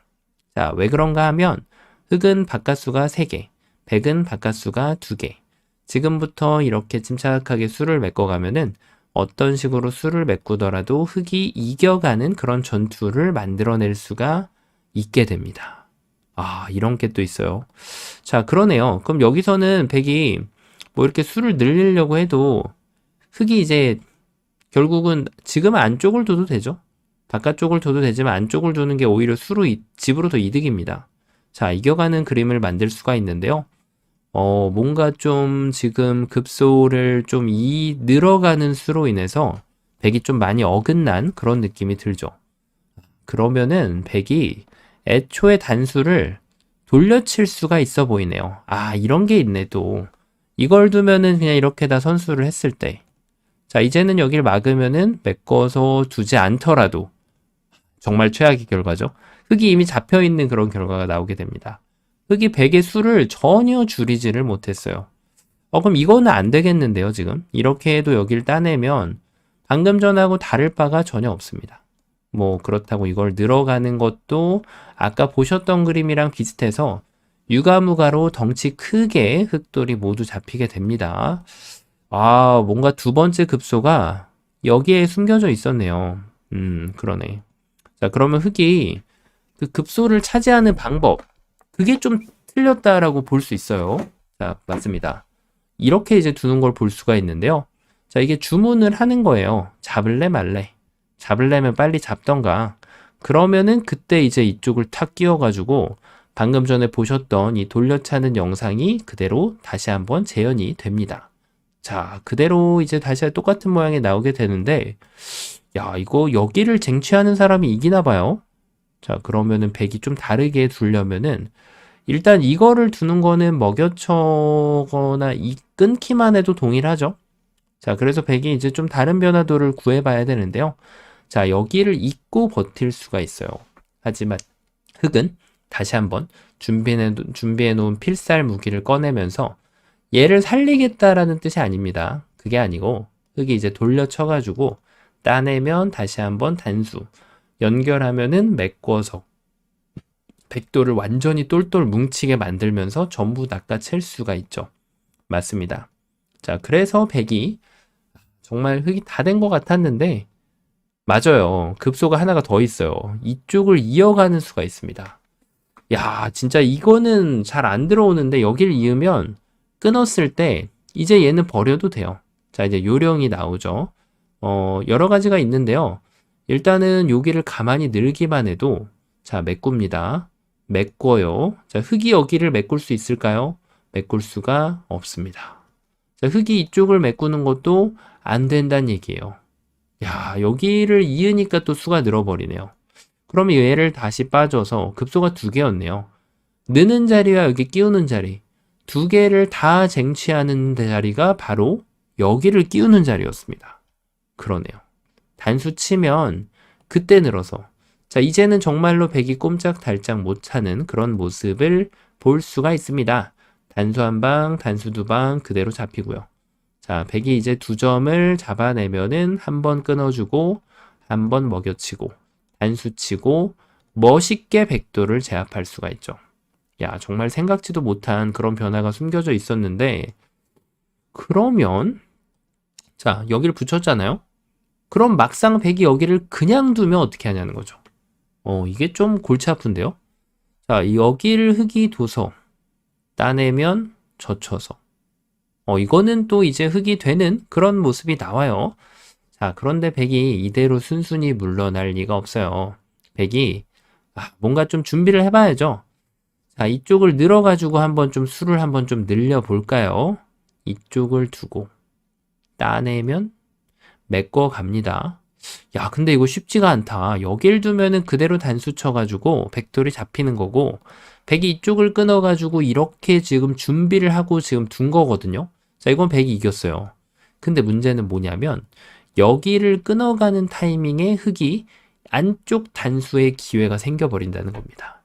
자, 왜 그런가 하면 흑은 바깥수가 3개, 백은 바깥수가 2개. 지금부터 이렇게 침착하게 수를 메꿔가면은 어떤 식으로 수를 메꾸더라도 흑이 이겨가는 그런 전투를 만들어낼 수가 있게 됩니다. 아, 이런 게 또 있어요. 자, 그러네요. 그럼 여기서는 백이 뭐 이렇게 수를 늘리려고 해도 흑이 이제 결국은 지금은 안쪽을 둬도 되죠. 바깥쪽을 둬도 되지만 안쪽을 두는 게 오히려 집으로 더 이득입니다. 자, 이겨가는 그림을 만들 수가 있는데요. 뭔가 좀 지금 급소를 좀 늘어가는 수로 인해서 백이 좀 많이 어긋난 그런 느낌이 들죠. 그러면은 백이 애초에 단수를 돌려칠 수가 있어 보이네요. 아, 이런 게 있네 또. 이걸 두면은 그냥 이렇게 다 선수를 했을 때. 자, 이제는 여길 막으면은 메꿔서 두지 않더라도 정말 최악의 결과죠. 흑이 이미 잡혀있는 그런 결과가 나오게 됩니다. 흑이 백의 수를 전혀 줄이지를 못했어요. 그럼 이거는 안 되겠는데요, 지금. 이렇게 해도 여길 따내면 방금 전하고 다를 바가 전혀 없습니다. 뭐 그렇다고 이걸 늘어가는 것도 아까 보셨던 그림이랑 비슷해서 유가무가로 덩치 크게 흑돌이 모두 잡히게 됩니다. 아, 뭔가 두 번째 급소가 여기에 숨겨져 있었네요. 그러네. 자, 그러면 흑이 그 급소를 차지하는 방법, 그게 좀 틀렸다라고 볼 수 있어요. 자, 맞습니다. 이렇게 이제 두는 걸 볼 수가 있는데요. 자, 이게 주문을 하는 거예요. 잡을래 말래. 잡을래면 빨리 잡던가. 그러면은 그때 이제 이쪽을 탁 끼워가지고 방금 전에 보셨던 이 돌려차는 영상이 그대로 다시 한번 재현이 됩니다. 자, 그대로 이제 다시 똑같은 모양이 나오게 되는데, 야, 이거 여기를 쟁취하는 사람이 이기나 봐요. 자, 그러면은 백이 좀 다르게 두려면은 일단 이거를 두는 거는 먹여쳐거나 끊기만 해도 동일하죠. 자, 그래서 백이 이제 좀 다른 변화도를 구해봐야 되는데요. 자, 여기를 잇고 버틸 수가 있어요. 하지만 흑은 다시 한번 준비해 놓은 필살 무기를 꺼내면서 얘를 살리겠다라는 뜻이 아닙니다. 그게 아니고 흑이 이제 돌려쳐가지고 따내면 다시 한번 단수 연결하면은 메꿔서 백도를 완전히 똘똘 뭉치게 만들면서 전부 낚아챌 수가 있죠. 맞습니다. 자, 그래서 백이 정말 흑이 다 된 것 같았는데 맞아요. 급소가 하나가 더 있어요. 이쪽을 이어가는 수가 있습니다. 야, 진짜 이거는 잘 안 들어오는데 여기를 이으면 끊었을 때 이제 얘는 버려도 돼요. 자, 이제 요령이 나오죠. 여러 가지가 있는데요. 일단은 여기를 가만히 늘기만 해도 자, 메꿉니다. 메꿔요. 자, 흑이 여기를 메꿀 수 있을까요? 메꿀 수가 없습니다. 자, 흑이 이쪽을 메꾸는 것도 안 된다는 얘기예요. 야, 여기를 이으니까 또 수가 늘어버리네요. 그러면 얘를 다시 빠져서 급소가 2개였네요. 느는 자리와 여기 끼우는 자리 2개를 다 쟁취하는 자리가 바로 여기를 끼우는 자리였습니다. 그러네요. 단수 치면 그때 늘어서 자, 이제는 정말로 백이 꼼짝달짝 못하는 그런 모습을 볼 수가 있습니다. 단수 한 방, 단수 2방 그대로 잡히고요. 자, 백이 이제 2점을 잡아내면은 한 번 끊어주고 한 번 먹여치고 단수 치고 멋있게 백도를 제압할 수가 있죠. 야, 정말 생각지도 못한 그런 변화가 숨겨져 있었는데 그러면 자, 여기를 붙였잖아요. 그럼 막상 백이 여기를 그냥 두면 어떻게 하냐는 거죠. 이게 좀 골치 아픈데요. 자, 여기를 흑이 둬서 따내면 젖혀서 이거는 또 이제 흑이 되는 그런 모습이 나와요. 자, 그런데 백이 이대로 순순히 물러날 리가 없어요. 백이 뭔가 좀 준비를 해봐야죠. 자, 이쪽을 늘어가지고 한번 좀 수를 한번 좀 늘려볼까요? 이쪽을 두고 따내면 메꿔 갑니다. 야, 근데 이거 쉽지가 않다. 여길 두면은 그대로 단수 쳐가지고 백돌이 잡히는 거고 백이 이쪽을 끊어가지고 이렇게 지금 준비를 하고 지금 둔 거거든요. 자, 이건 백이 이겼어요. 근데 문제는 뭐냐면 여기를 끊어가는 타이밍에 흑이 안쪽 단수의 기회가 생겨버린다는 겁니다.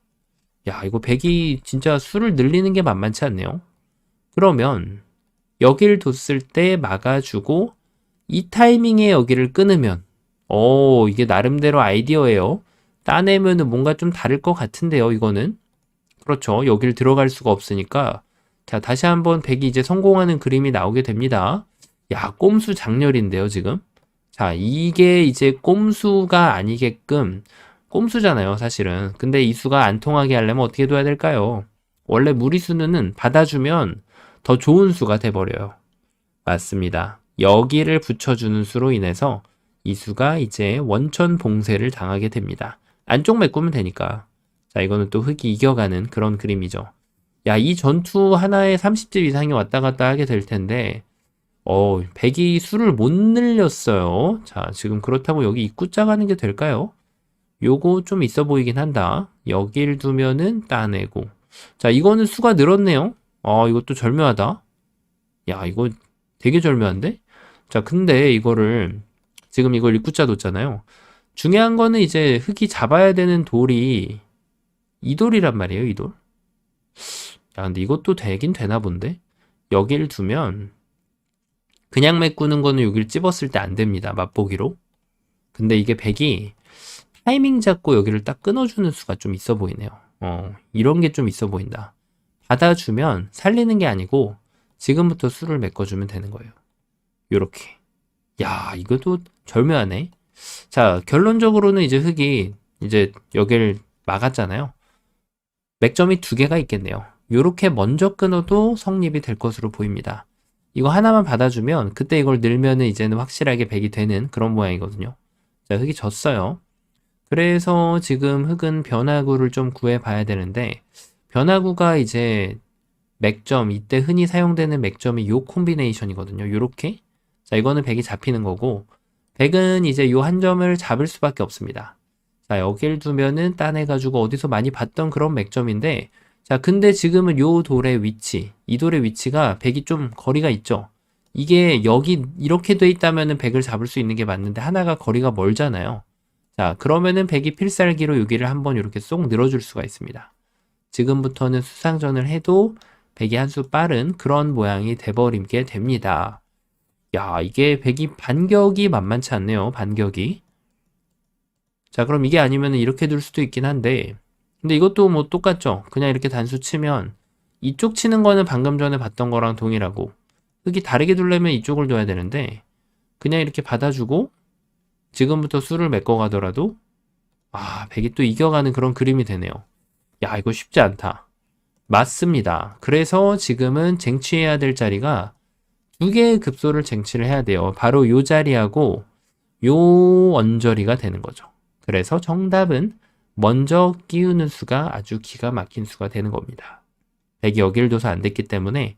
야, 이거 백이 진짜 수를 늘리는 게 만만치 않네요. 그러면 여기를 뒀을 때 막아주고 이 타이밍에 여기를 끊으면 이게 나름대로 아이디어예요. 따내면은 뭔가 좀 다를 것 같은데요, 이거는. 그렇죠. 여길 들어갈 수가 없으니까. 자, 다시 한번 백이 이제 성공하는 그림이 나오게 됩니다. 야, 꼼수 장렬인데요, 지금. 자, 이게 이제 꼼수가 아니게끔, 꼼수잖아요, 사실은. 근데 이 수가 안 통하게 하려면 어떻게 둬야 될까요? 원래 무리수는 받아주면 더 좋은 수가 돼버려요. 맞습니다. 여기를 붙여주는 수로 인해서 이 수가 이제 원천 봉쇄를 당하게 됩니다. 안쪽 메꾸면 되니까. 자, 이거는 또 흙이 이겨가는 그런 그림이죠. 야, 이 전투 하나에 30집 이상이 왔다 갔다 하게 될 텐데, 백이 수를 못 늘렸어요. 자, 지금 그렇다고 여기 입구자 가는 게 될까요? 요거 좀 있어 보이긴 한다. 여길 두면은 따내고. 자, 이거는 수가 늘었네요. 이것도 절묘하다. 야, 이거 되게 절묘한데? 자, 근데 이거를, 지금 이걸 입구자 뒀잖아요. 중요한 거는 이제 흙이 잡아야 되는 돌이 이 돌이란 말이에요, 이 돌. 야, 근데 이것도 되긴 되나 본데? 여길 두면, 그냥 메꾸는 거는 여기를 찝었을 때 안 됩니다. 맛보기로. 근데 이게 백이 타이밍 잡고 여기를 딱 끊어주는 수가 좀 있어 보이네요. 이런 게 좀 있어 보인다. 받아주면 살리는 게 아니고 지금부터 수를 메꿔주면 되는 거예요. 요렇게. 야, 이것도 절묘하네. 자, 결론적으로는 이제 흙이 이제 여기를 막았잖아요. 맥점이 두 개가 있겠네요. 요렇게 먼저 끊어도 성립이 될 것으로 보입니다. 이거 하나만 받아주면 그때 이걸 늘면은 이제는 확실하게 백이 되는 그런 모양이거든요. 자, 흙이 졌어요. 그래서 지금 흙은 변화구를 좀 구해봐야 되는데, 변화구가 이제 맥점, 이때 흔히 사용되는 맥점이 요 콤비네이션이거든요. 요렇게. 자, 이거는 백이 잡히는 거고, 백은 이제 요 한 점을 잡을 수밖에 없습니다. 자, 여길 두면은 따내가지고 어디서 많이 봤던 그런 맥점인데, 자, 근데 지금은 요 돌의 위치, 이 돌의 위치가 백이 좀 거리가 있죠. 이게 여기 이렇게 돼 있다면은 백을 잡을 수 있는 게 맞는데 하나가 거리가 멀잖아요. 자, 그러면은 백이 필살기로 여기를 한번 이렇게 쏙 늘어줄 수가 있습니다. 지금부터는 수상전을 해도 백이 한 수 빠른 그런 모양이 돼버리게 됩니다. 야, 이게 백이 반격이 만만치 않네요. 반격이. 자, 그럼 이게 아니면 이렇게 둘 수도 있긴 한데, 근데 이것도 뭐 똑같죠. 그냥 이렇게 단수 치면 이쪽 치는 거는 방금 전에 봤던 거랑 동일하고, 흙이 다르게 두려면 이쪽을 둬야 되는데 그냥 이렇게 받아주고 지금부터 수를 메꿔가더라도 백이 또 이겨가는 그런 그림이 되네요. 야, 이거 쉽지 않다. 맞습니다. 그래서 지금은 쟁취해야 될 자리가 두 개의 급소를 쟁취를 해야 돼요. 바로 요 자리하고 요 언저리가 되는 거죠. 그래서 정답은 먼저 끼우는 수가 아주 기가 막힌 수가 되는 겁니다. 백이 여기를 둬서 안 됐기 때문에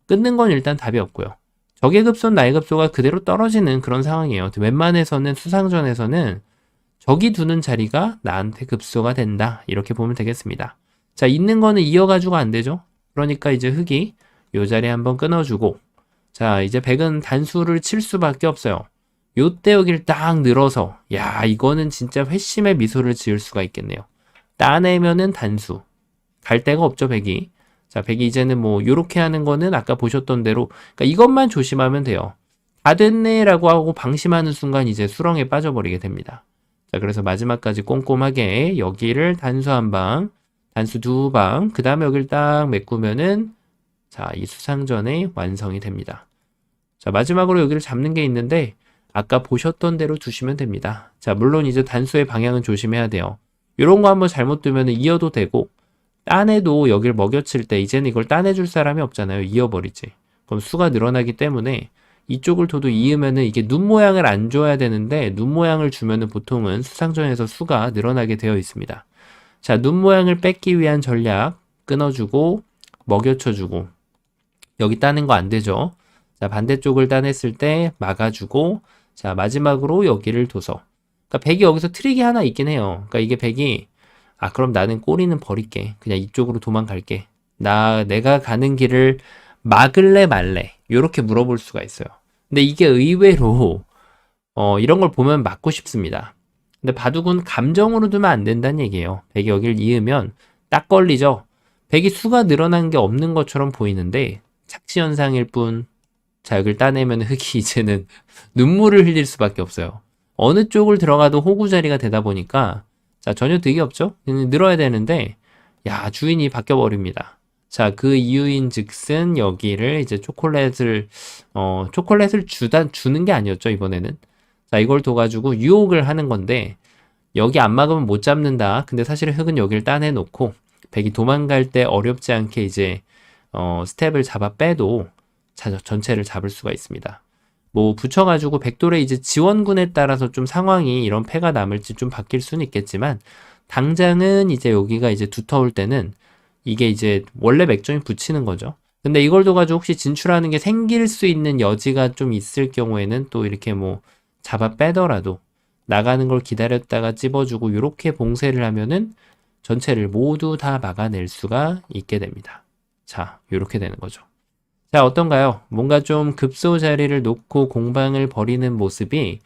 끊는 건 일단 답이 없고요. 적의 급소는 나의 급소가 그대로 떨어지는 그런 상황이에요. 웬만해서는 수상전에서는 적이 두는 자리가 나한테 급소가 된다. 이렇게 보면 되겠습니다. 자, 있는 거는 이어가지고 안 되죠. 그러니까 이제 흙이 요 자리에 한번 끊어주고, 자, 이제 백은 단수를 칠 수밖에 없어요. 요때 여기를 딱 늘어서, 야, 이거는 진짜 회심의 미소를 지을 수가 있겠네요. 따내면은 단수. 갈 데가 없죠, 백이. 자, 백이 이제는 뭐 요렇게 하는 거는 아까 보셨던 대로, 그러니까 이것만 조심하면 돼요. 다 됐네 라고 하고 방심하는 순간 이제 수렁에 빠져버리게 됩니다. 자, 그래서 마지막까지 꼼꼼하게 여기를 단수 한 방, 단수 두 방, 그 다음에 여기를 딱 메꾸면은 자, 이 수상전의 완성이 됩니다. 자, 마지막으로 여기를 잡는 게 있는데 아까 보셨던 대로 두시면 됩니다. 자, 물론 이제 단수의 방향은 조심해야 돼요. 이런 거 한번 잘못 두면 이어도 되고, 따내도 여기를 먹여칠 때 이제는 이걸 따내줄 사람이 없잖아요. 이어버리지. 그럼 수가 늘어나기 때문에 이쪽을 둬도 이으면은 이게 눈 모양을 안 줘야 되는데 눈 모양을 주면은 보통은 수상전에서 수가 늘어나게 되어 있습니다. 자, 눈 모양을 뺏기 위한 전략 끊어주고 먹여쳐주고, 여기 따는 거 안 되죠. 자, 반대쪽을 따냈을 때 막아주고, 자, 마지막으로 여기를 둬서, 그러니까 백이 여기서 트릭이 하나 있긴 해요. 그러니까 이게 백이 그럼 나는 꼬리는 버릴게. 그냥 이쪽으로 도망갈게. 내가 가는 길을 막을래 말래. 요렇게 물어볼 수가 있어요. 근데 이게 의외로 이런 걸 보면 막고 싶습니다. 근데 바둑은 감정으로 두면 안 된다는 얘기예요. 백이 여기를 이으면 딱 걸리죠. 백이 수가 늘어난 게 없는 것처럼 보이는데 착시 현상일 뿐. 자, 여기를 따내면 흙이 이제는 눈물을 흘릴 수밖에 없어요. 어느 쪽을 들어가도 호구 자리가 되다 보니까 자, 전혀 득이 없죠? 늘어야 되는데, 야, 주인이 바뀌어 버립니다. 자, 그 이유인 즉슨 여기를 이제 초콜릿을 주는 게 아니었죠, 이번에는. 자, 이걸 둬가지고 유혹을 하는 건데, 여기 안 막으면 못 잡는다. 근데 사실은 흑은 여기를 따내놓고, 백이 도망갈 때 어렵지 않게 이제, 스텝을 잡아 빼도 전체를 잡을 수가 있습니다. 뭐 붙여가지고 백돌의 이제 지원군에 따라서 좀 상황이 이런 패가 남을지 좀 바뀔 수는 있겠지만 당장은 이제 여기가 이제 두터울 때는 이게 이제 원래 맥점이 붙이는 거죠. 근데 이걸 둬가지고 혹시 진출하는 게 생길 수 있는 여지가 좀 있을 경우에는 또 이렇게 뭐 잡아 빼더라도 나가는 걸 기다렸다가 찝어주고 이렇게 봉쇄를 하면은 전체를 모두 다 막아낼 수가 있게 됩니다. 자, 이렇게 되는 거죠. 자, 어떤가요? 뭔가 좀 급소 자리를 놓고 공방을 벌이는 모습이,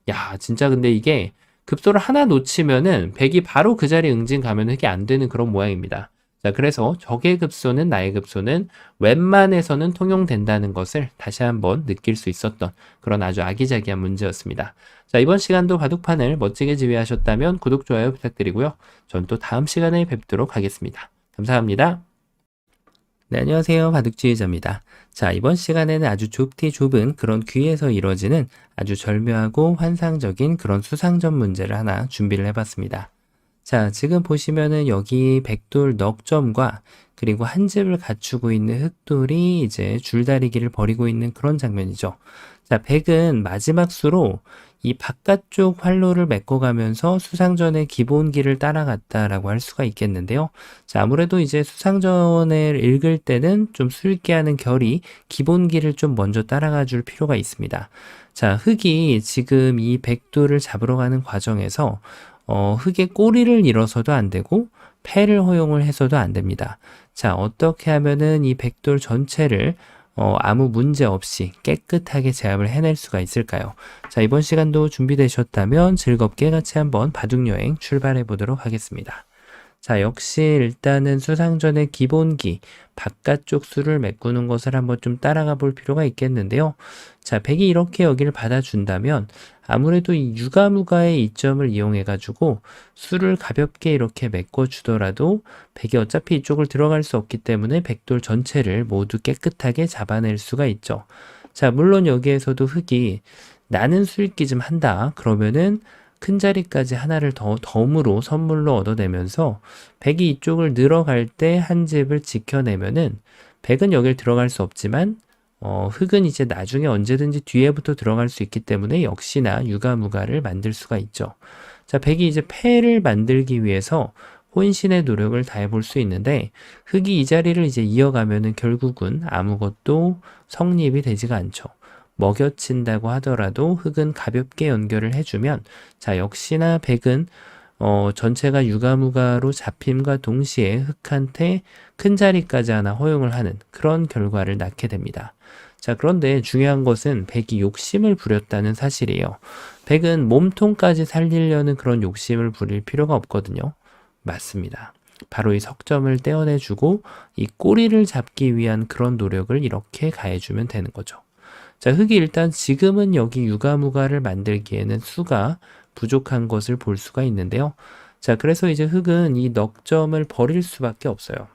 야, 진짜 근데 이게 급소를 하나 놓치면은 백이 바로 그 자리에 응징 가면 흑이 안 되는 그런 모양입니다. 자, 그래서 적의 급소는 나의 급소는 웬만해서는 통용된다는 것을 다시 한번 느낄 수 있었던 그런 아주 아기자기한 문제였습니다. 자, 이번 시간도 바둑판을 멋지게 지휘하셨다면 구독, 좋아요 부탁드리고요. 전 또 다음 시간에 뵙도록 하겠습니다. 감사합니다. 네, 안녕하세요. 바둑지휘자입니다. 자, 이번 시간에는 아주 좁디 좁은 그런 귀에서 이루어지는 아주 절묘하고 환상적인 그런 수상전 문제를 하나 준비를 해봤습니다. 자, 지금 보시면은 여기 백돌 넉 점과 그리고 한 집을 갖추고 있는 흑돌이 이제 줄다리기를 벌이고 있는 그런 장면이죠. 자, 백은 마지막 수로 이 바깥쪽 활로를 메꿔가면서 수상전의 기본기를 따라갔다라고 할 수가 있겠는데요. 자, 아무래도 이제 수상전을 읽을 때는 좀 술기하는 결이 기본기를 좀 먼저 따라가 줄 필요가 있습니다. 자, 흑이 지금 이 백돌을 잡으러 가는 과정에서 흑의 꼬리를 잃어서도 안 되고 패를 허용을 해서도 안 됩니다. 자, 어떻게 하면은 이 백돌 전체를 아무 문제 없이 깨끗하게 제압을 해낼 수가 있을까요? 자, 이번 시간도 준비되셨다면 즐겁게 같이 한번 바둑여행 출발해 보도록 하겠습니다. 자, 역시 일단은 수상전의 기본기, 바깥쪽 수를 메꾸는 것을 한번 좀 따라가 볼 필요가 있겠는데요. 자, 백이 이렇게 여기를 받아준다면 아무래도 이 유가무가의 이점을 이용해가지고 수를 가볍게 이렇게 메꿔주더라도 백이 어차피 이쪽을 들어갈 수 없기 때문에 백돌 전체를 모두 깨끗하게 잡아낼 수가 있죠. 자, 물론 여기에서도 흑이 나는 수읽기 좀 한다. 그러면은 큰 자리까지 하나를 더 덤으로 선물로 얻어내면서 백이 이쪽을 늘어갈 때 한 집을 지켜내면은 백은 여길 들어갈 수 없지만 흑은 이제 나중에 언제든지 뒤에부터 들어갈 수 있기 때문에 역시나 유가무가를 만들 수가 있죠. 자, 백이 이제 패를 만들기 위해서 혼신의 노력을 다해볼 수 있는데 흑이 이 자리를 이제 이어가면은 결국은 아무것도 성립이 되지가 않죠. 먹여친다고 하더라도 흑은 가볍게 연결을 해주면 자, 역시나 백은 전체가 유가무가로 잡힘과 동시에 흑한테 큰 자리까지 하나 허용을 하는 그런 결과를 낳게 됩니다. 자, 그런데 중요한 것은 백이 욕심을 부렸다는 사실이에요. 백은 몸통까지 살리려는 그런 욕심을 부릴 필요가 없거든요. 맞습니다. 바로 이 석점을 떼어내주고 이 꼬리를 잡기 위한 그런 노력을 이렇게 가해주면 되는 거죠. 자, 흑이 일단 지금은 여기 유가무가를 만들기에는 수가 부족한 것을 볼 수가 있는데요. 자, 그래서 이제 흑은 이 넉점을 버릴 수밖에 없어요.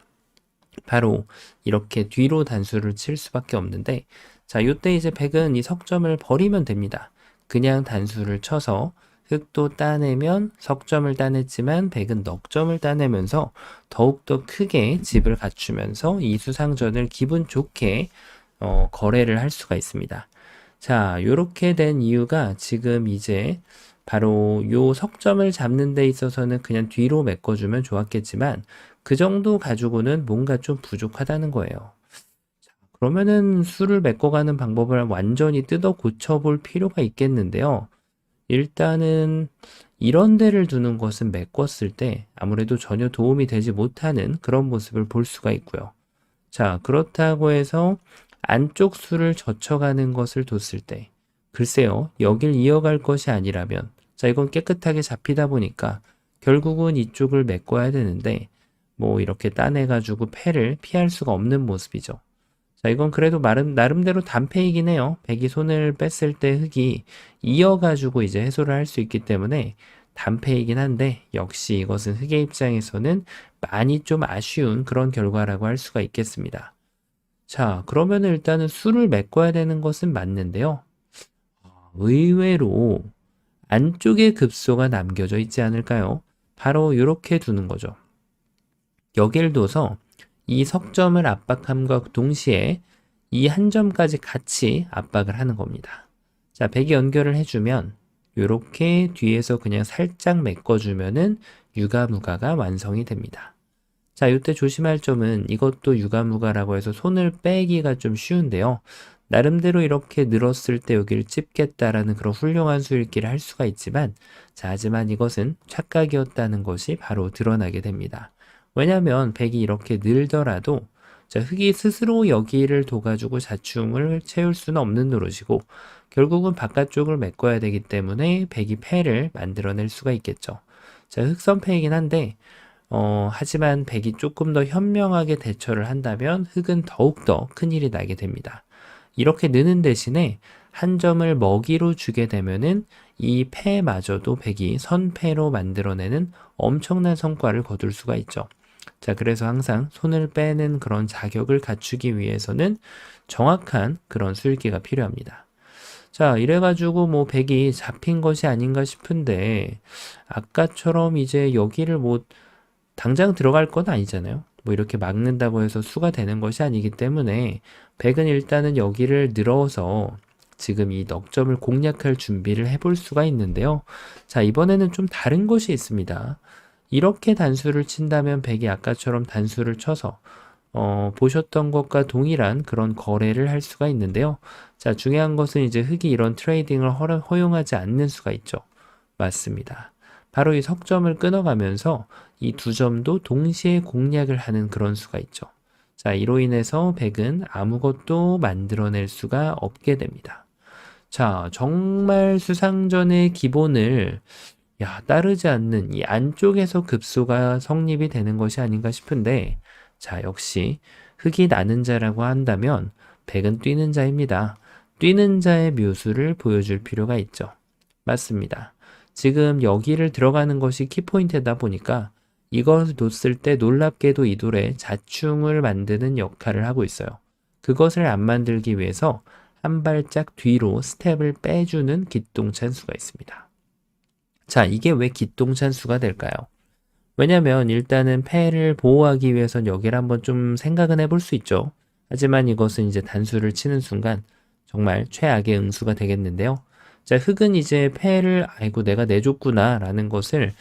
바로 이렇게 뒤로 단수를 칠 수밖에 없는데, 자, 요때 이제 백은 이 석점을 버리면 됩니다. 그냥 단수를 쳐서 흑도 따내면 석점을 따냈지만 백은 넉점을 따내면서 더욱더 크게 집을 갖추면서 이 수상전을 기분 좋게 거래를 할 수가 있습니다. 자, 요렇게 된 이유가 지금 이제 바로 요 석점을 잡는 데 있어서는 그냥 뒤로 메꿔주면 좋았겠지만 그 정도 가지고는 뭔가 좀 부족하다는 거예요. 자, 그러면은 수를 메꿔가는 방법을 완전히 뜯어 고쳐볼 필요가 있겠는데요. 일단은 이런 데를 두는 것은 메꿨을 때 아무래도 전혀 도움이 되지 못하는 그런 모습을 볼 수가 있고요. 자, 그렇다고 해서 안쪽 수를 젖혀가는 것을 뒀을 때 글쎄요, 여길 이어갈 것이 아니라면 자, 이건 깨끗하게 잡히다 보니까 결국은 이쪽을 메꿔야 되는데 뭐 이렇게 따내가지고 패를 피할 수가 없는 모습이죠. 자, 이건 그래도 나름대로 단패이긴 해요. 백이 손을 뺐을 때 흑이 이어가지고 이제 해소를 할 수 있기 때문에 단패이긴 한데 역시 이것은 흑의 입장에서는 많이 좀 아쉬운 그런 결과라고 할 수가 있겠습니다. 자, 그러면 일단은 수를 메꿔야 되는 것은 맞는데요. 의외로 안쪽에 급소가 남겨져 있지 않을까요? 바로 이렇게 두는 거죠. 여길 둬서 이 석점을 압박함과 동시에 이 한 점까지 같이 압박을 하는 겁니다. 자, 백이 연결을 해주면 이렇게 뒤에서 그냥 살짝 메꿔주면은 유가무가가 완성이 됩니다. 자, 이때 조심할 점은 이것도 유가무가라고 해서 손을 빼기가 좀 쉬운데요. 나름대로 이렇게 늘었을 때 여기를 찝겠다라는 그런 훌륭한 수읽기를 할 수가 있지만, 자, 하지만 이것은 착각이었다는 것이 바로 드러나게 됩니다. 왜냐하면 백이 이렇게 늘더라도 자, 흑이 스스로 여기를 둬가지고 자충을 채울 수는 없는 노릇이고 결국은 바깥쪽을 메꿔야 되기 때문에 백이 패를 만들어낼 수가 있겠죠. 자, 흑선패이긴 한데 하지만 백이 조금 더 현명하게 대처를 한다면 흑은 더욱더 큰일이 나게 됩니다. 이렇게 느는 대신에 한 점을 먹이로 주게 되면은 이 패마저도 백이 선패로 만들어내는 엄청난 성과를 거둘 수가 있죠. 자, 그래서 항상 손을 빼는 그런 자격을 갖추기 위해서는 정확한 그런 수읽기가 필요합니다. 자, 이래가지고 뭐 백이 잡힌 것이 아닌가 싶은데 아까처럼 이제 여기를 뭐 당장 들어갈 건 아니잖아요. 뭐 이렇게 막는다고 해서 수가 되는 것이 아니기 때문에 백은 일단은 여기를 늘어서 지금 이 넉점을 공략할 준비를 해볼 수가 있는데요. 자, 이번에는 좀 다른 것이 있습니다. 이렇게 단수를 친다면 백이 아까처럼 단수를 쳐서 보셨던 것과 동일한 그런 거래를 할 수가 있는데요. 자, 중요한 것은 이제 흑이 이런 트레이딩을 허용하지 않는 수가 있죠. 맞습니다. 바로 이 석점을 끊어가면서 이 두 점도 동시에 공략을 하는 그런 수가 있죠. 자, 이로 인해서 백은 아무것도 만들어낼 수가 없게 됩니다. 자, 정말 수상전의 기본을 따르지 않는 이 안쪽에서 급소가 성립이 되는 것이 아닌가 싶은데, 자, 역시 흑이 나는 자라고 한다면 백은 뛰는 자입니다. 뛰는 자의 묘수를 보여줄 필요가 있죠. 맞습니다. 지금 여기를 들어가는 것이 키포인트다 보니까 이것을 뒀을 때 놀랍게도 이 돌에 자충을 만드는 역할을 하고 있어요. 그것을 안 만들기 위해서 한 발짝 뒤로 스텝을 빼주는 기똥찬수가 있습니다. 자, 이게 왜 기똥찬수가 될까요? 왜냐면 일단은 패를 보호하기 위해선 여기를 한번 좀 생각은 해볼 수 있죠. 하지만 이것은 이제 단수를 치는 순간 정말 최악의 응수가 되겠는데요. 자, 흑은 이제 패를 아이고 내가 내줬구나 라는 것을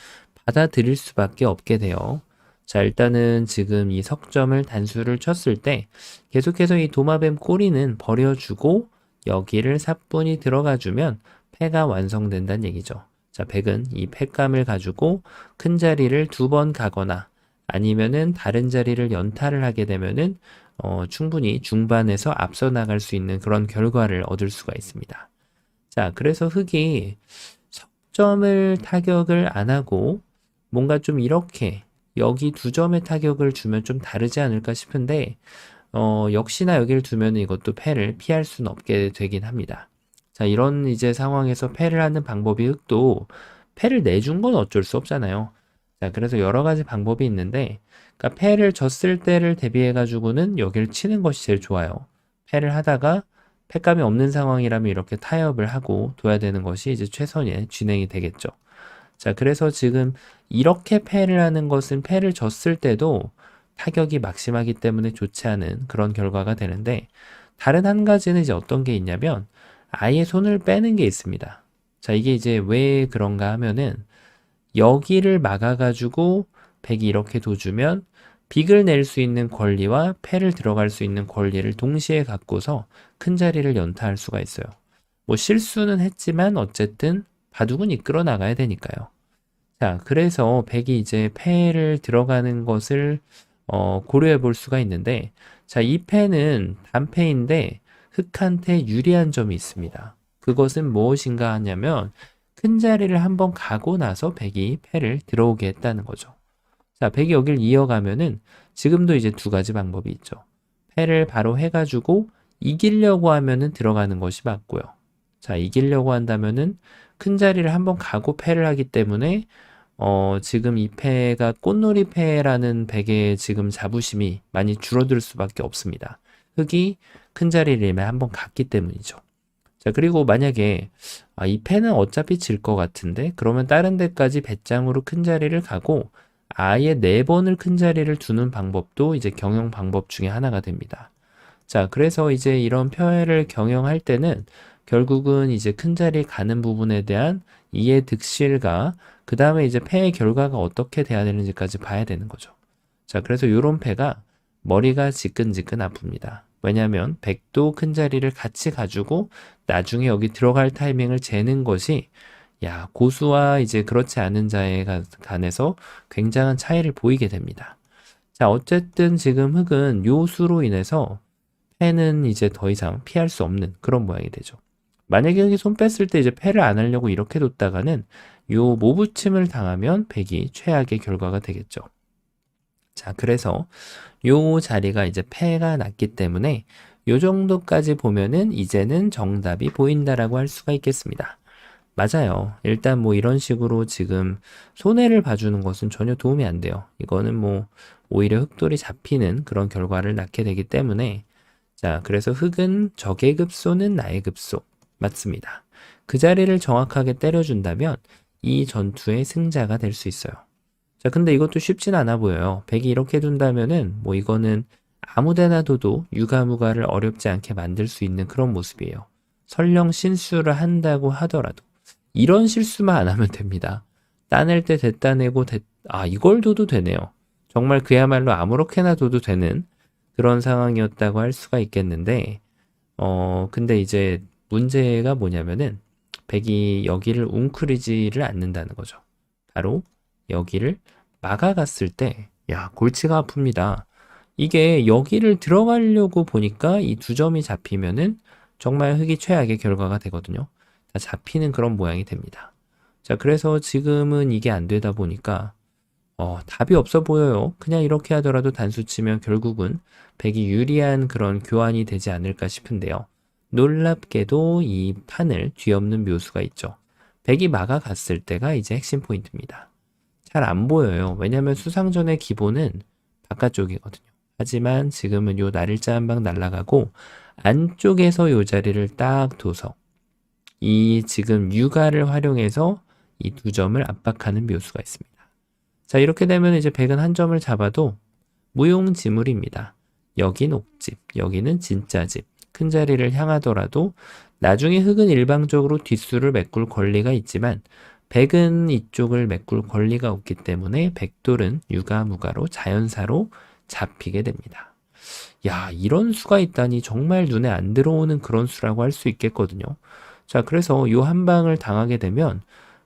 받아들일 수밖에 없게 돼요. 자, 일단은 지금 이 석점을 단수를 쳤을 때 계속해서 이 도마뱀 꼬리는 버려주고 여기를 사뿐히 들어가주면 패가 완성된다는 얘기죠. 자, 백은 이 패감을 가지고 큰 자리를 2번 가거나 아니면은 다른 자리를 연타를 하게 되면은 충분히 중반에서 앞서 나갈 수 있는 그런 결과를 얻을 수가 있습니다. 자, 그래서 흑이 석점을 타격을 안 하고 뭔가 좀 이렇게 여기 2점의 타격을 주면 좀 다르지 않을까 싶은데 역시나 여기를 두면 이것도 패를 피할 수는 없게 되긴 합니다. 자, 이런 이제 상황에서 패를 하는 방법이 흑도 패를 내준 건 어쩔 수 없잖아요. 자, 그래서 여러 가지 방법이 있는데, 그러니까 패를 졌을 때를 대비해 가지고는 여기를 치는 것이 제일 좋아요. 패를 하다가 패감이 없는 상황이라면 이렇게 타협을 하고 둬야 되는 것이 이제 최선의 진행이 되겠죠. 자, 그래서 지금 이렇게 패를 하는 것은 패를 졌을 때도 타격이 막심하기 때문에 좋지 않은 그런 결과가 되는데, 다른 한 가지는 이제 어떤 게 있냐면 아예 손을 빼는 게 있습니다. 자, 이게 이제 왜 그런가 하면은 여기를 막아가지고 백이 이렇게 둬주면 빅을 낼 수 있는 권리와 패를 들어갈 수 있는 권리를 동시에 갖고서 큰 자리를 연타할 수가 있어요. 뭐 실수는 했지만 어쨌든 바둑은 이끌어 나가야 되니까요. 자, 그래서 백이 이제 패를 들어가는 것을 고려해 볼 수가 있는데, 자, 이 패는 단패인데 흑한테 유리한 점이 있습니다. 그것은 무엇인가 하냐면 큰 자리를 한번 가고 나서 백이 패를 들어오게 했다는 거죠. 자, 백이 여기를 이어가면은 지금도 이제 2가지 방법이 있죠. 패를 바로 해가지고 이기려고 하면은 들어가는 것이 맞고요. 자, 이기려고 한다면은 큰 자리를 한번 가고 패를 하기 때문에 지금 이 패가 꽃놀이 패라는 백의 지금 자부심이 많이 줄어들 수밖에 없습니다. 흙이 큰 자리를 한번 갔기 때문이죠. 자, 그리고 만약에 이 패는 어차피 질 것 같은데 그러면 다른 데까지 배짱으로 큰 자리를 가고 아예 4번을 큰 자리를 두는 방법도 이제 경영 방법 중에 하나가 됩니다. 자, 그래서 이제 이런 표현을 경영할 때는 결국은 이제 큰 자리 가는 부분에 대한 이해 득실과 그 다음에 이제 패의 결과가 어떻게 돼야 되는지까지 봐야 되는 거죠. 자, 그래서 이런 패가 머리가 지끈지끈 아픕니다. 왜냐하면 백도 큰 자리를 같이 가지고 나중에 여기 들어갈 타이밍을 재는 것이 고수와 이제 그렇지 않은 자에 간해서 굉장한 차이를 보이게 됩니다. 자, 어쨌든 지금 흙은 요 수로 인해서 패는 이제 더 이상 피할 수 없는 그런 모양이 되죠. 만약에 여기 손 뺐을 때 이제 패를 안 하려고 이렇게 뒀다가는 요 모부침을 당하면 백이 최악의 결과가 되겠죠. 자, 그래서 요 자리가 이제 패가 났기 때문에 요 정도까지 보면은 이제는 정답이 보인다라고 할 수가 있겠습니다. 맞아요. 일단 뭐 이런 식으로 지금 손해를 봐주는 것은 전혀 도움이 안 돼요. 이거는 뭐 오히려 흙돌이 잡히는 그런 결과를 낳게 되기 때문에 자, 그래서 흙은 적의 급소는 나의 급소. 맞습니다. 그 자리를 정확하게 때려준다면 이 전투의 승자가 될 수 있어요. 자, 근데 이것도 쉽진 않아 보여요. 백이 이렇게 둔다면은 뭐 이거는 아무데나 둬도 유가무가를 어렵지 않게 만들 수 있는 그런 모습이에요. 설령 실수를 한다고 하더라도 이런 실수만 안 하면 됩니다. 따낼 때 따내고 이걸 둬도 되네요. 정말 그야말로 아무렇게나 둬도 되는 그런 상황이었다고 할 수가 있겠는데 근데 이제 문제가 뭐냐면은 백이 여기를 웅크리지를 않는다는 거죠. 바로 여기를 막아갔을 때 골치가 아픕니다. 이게 여기를 들어가려고 보니까 이 2점이 잡히면은 정말 흙이 최악의 결과가 되거든요. 다 잡히는 그런 모양이 됩니다. 자, 그래서 지금은 이게 안 되다 보니까 답이 없어 보여요. 그냥 이렇게 하더라도 단수 치면 결국은 백이 유리한 그런 교환이 되지 않을까 싶은데요. 놀랍게도 이 판을 뒤엎는 묘수가 있죠. 백이 막아갔을 때가 이제 핵심 포인트입니다. 잘 안 보여요. 왜냐하면 수상전의 기본은 바깥쪽이거든요. 하지만 지금은 요 날일자 한 방 날아가고 안쪽에서 요 자리를 딱 둬서 이 지금 유가를 활용해서 이 2점을 압박하는 묘수가 있습니다. 자, 이렇게 되면 이제 백은 한 점을 잡아도 무용지물입니다. 여긴 옥집, 여기는 진짜 집. 큰 자리를 향하더라도 나중에 흙은 일방적으로 뒷수를 메꿀 권리가 있지만 백은 이쪽을 메꿀 권리가 없기 때문에 백돌은 유가무가로 자연사로 잡히게 됩니다. 이런 수가 있다니 정말 눈에 안 들어오는 그런 수라고 할 수 있겠거든요. 자, 그래서 요 한 방을 당하게 되면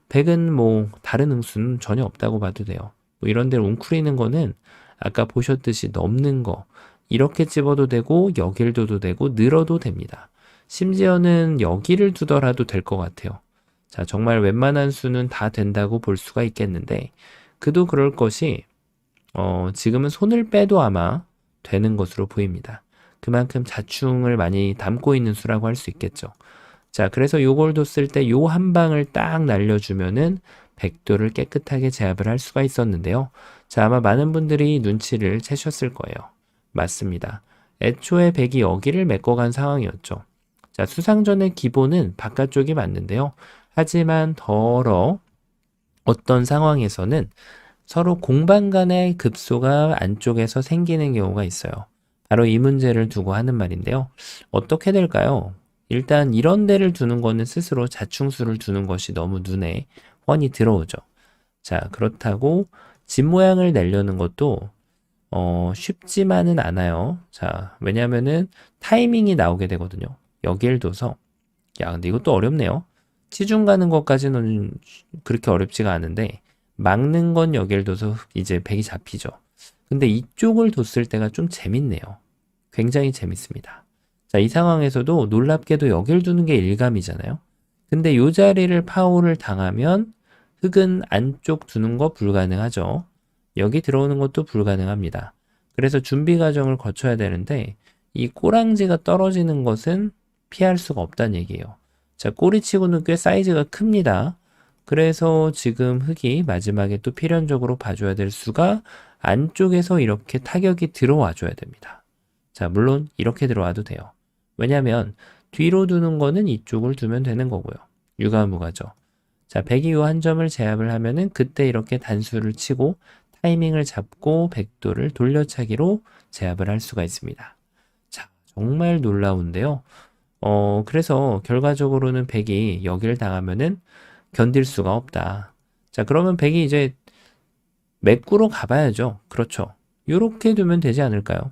백은 뭐 다른 응수는 전혀 없다고 봐도 돼요. 뭐 이런 데를 웅크리는 거는 아까 보셨듯이 넘는 거 이렇게 집어도 되고 여길 둬도 되고 늘어도 됩니다. 심지어는 여기를 두더라도 될 것 같아요. 자, 정말 웬만한 수는 다 된다고 볼 수가 있겠는데 그도 그럴 것이 지금은 손을 빼도 아마 되는 것으로 보입니다. 그만큼 자충을 많이 담고 있는 수라고 할 수 있겠죠. 자, 그래서 요걸 뒀을 때 요 한 방을 딱 날려주면은 백도를 깨끗하게 제압을 할 수가 있었는데요. 자, 아마 많은 분들이 눈치를 채셨을 거예요. 맞습니다. 애초에 백이 여기를 메꿔간 상황이었죠. 자, 수상전의 기본은 바깥쪽이 맞는데요. 하지만 어떤 상황에서는 서로 공방 간의 급소가 안쪽에서 생기는 경우가 있어요. 바로 이 문제를 두고 하는 말인데요. 어떻게 될까요? 일단 이런 데를 두는 거는 스스로 자충수를 두는 것이 너무 눈에 훤히 들어오죠. 자, 그렇다고 집 모양을 내려는 것도 쉽지만은 않아요. 자, 왜냐면은 타이밍이 나오게 되거든요. 여기를 둬서 근데 이것도 어렵네요. 치중 가는 것까지는 그렇게 어렵지가 않은데 막는 건 여기를 둬서 이제 백이 잡히죠. 근데 이쪽을 뒀을 때가 좀 재밌네요. 굉장히 재밌습니다. 자, 이 상황에서도 놀랍게도 여길 두는 게 일감이잖아요. 근데 이 자리를 파울을 당하면 흙은 안쪽 두는 거 불가능하죠. 여기 들어오는 것도 불가능합니다. 그래서 준비 과정을 거쳐야 되는데 이 꼬랑지가 떨어지는 것은 피할 수가 없다는 얘기예요. 자, 꼬리치고는 꽤 사이즈가 큽니다. 그래서 지금 흙이 마지막에 또 필연적으로 봐줘야 될 수가 안쪽에서 이렇게 타격이 들어와 줘야 됩니다. 자, 물론 이렇게 들어와도 돼요. 왜냐면 뒤로 두는 거는 이쪽을 두면 되는 거고요. 유가무가죠. 자, 백이 요 한 점을 제압을 하면은 그때 이렇게 단수를 치고 타이밍을 잡고 백도를 돌려차기로 제압을 할 수가 있습니다. 자, 정말 놀라운데요. 그래서 결과적으로는 백이 여기를 당하면은 견딜 수가 없다. 자, 그러면 백이 이제 맥구로 가봐야죠. 그렇죠. 요렇게 두면 되지 않을까요?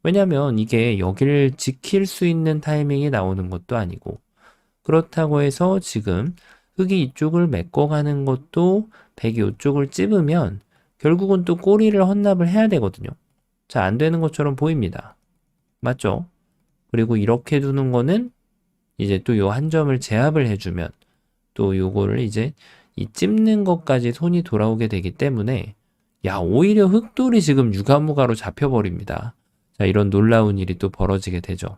왜냐면 이게 여기를 지킬 수 있는 타이밍이 나오는 것도 아니고, 그렇다고 해서 지금 흙이 이쪽을 메꿔가는 것도 백이 이쪽을 찝으면 결국은 또 꼬리를 헌납을 해야 되거든요. 자, 안 되는 것처럼 보입니다. 맞죠? 그리고 이렇게 두는 거는 이제 또 요 한 점을 제압을 해주면 또 요거를 이제 이 찝는 것까지 손이 돌아오게 되기 때문에 야, 오히려 흙돌이 지금 유가무가로 잡혀버립니다. 자, 이런 놀라운 일이 또 벌어지게 되죠.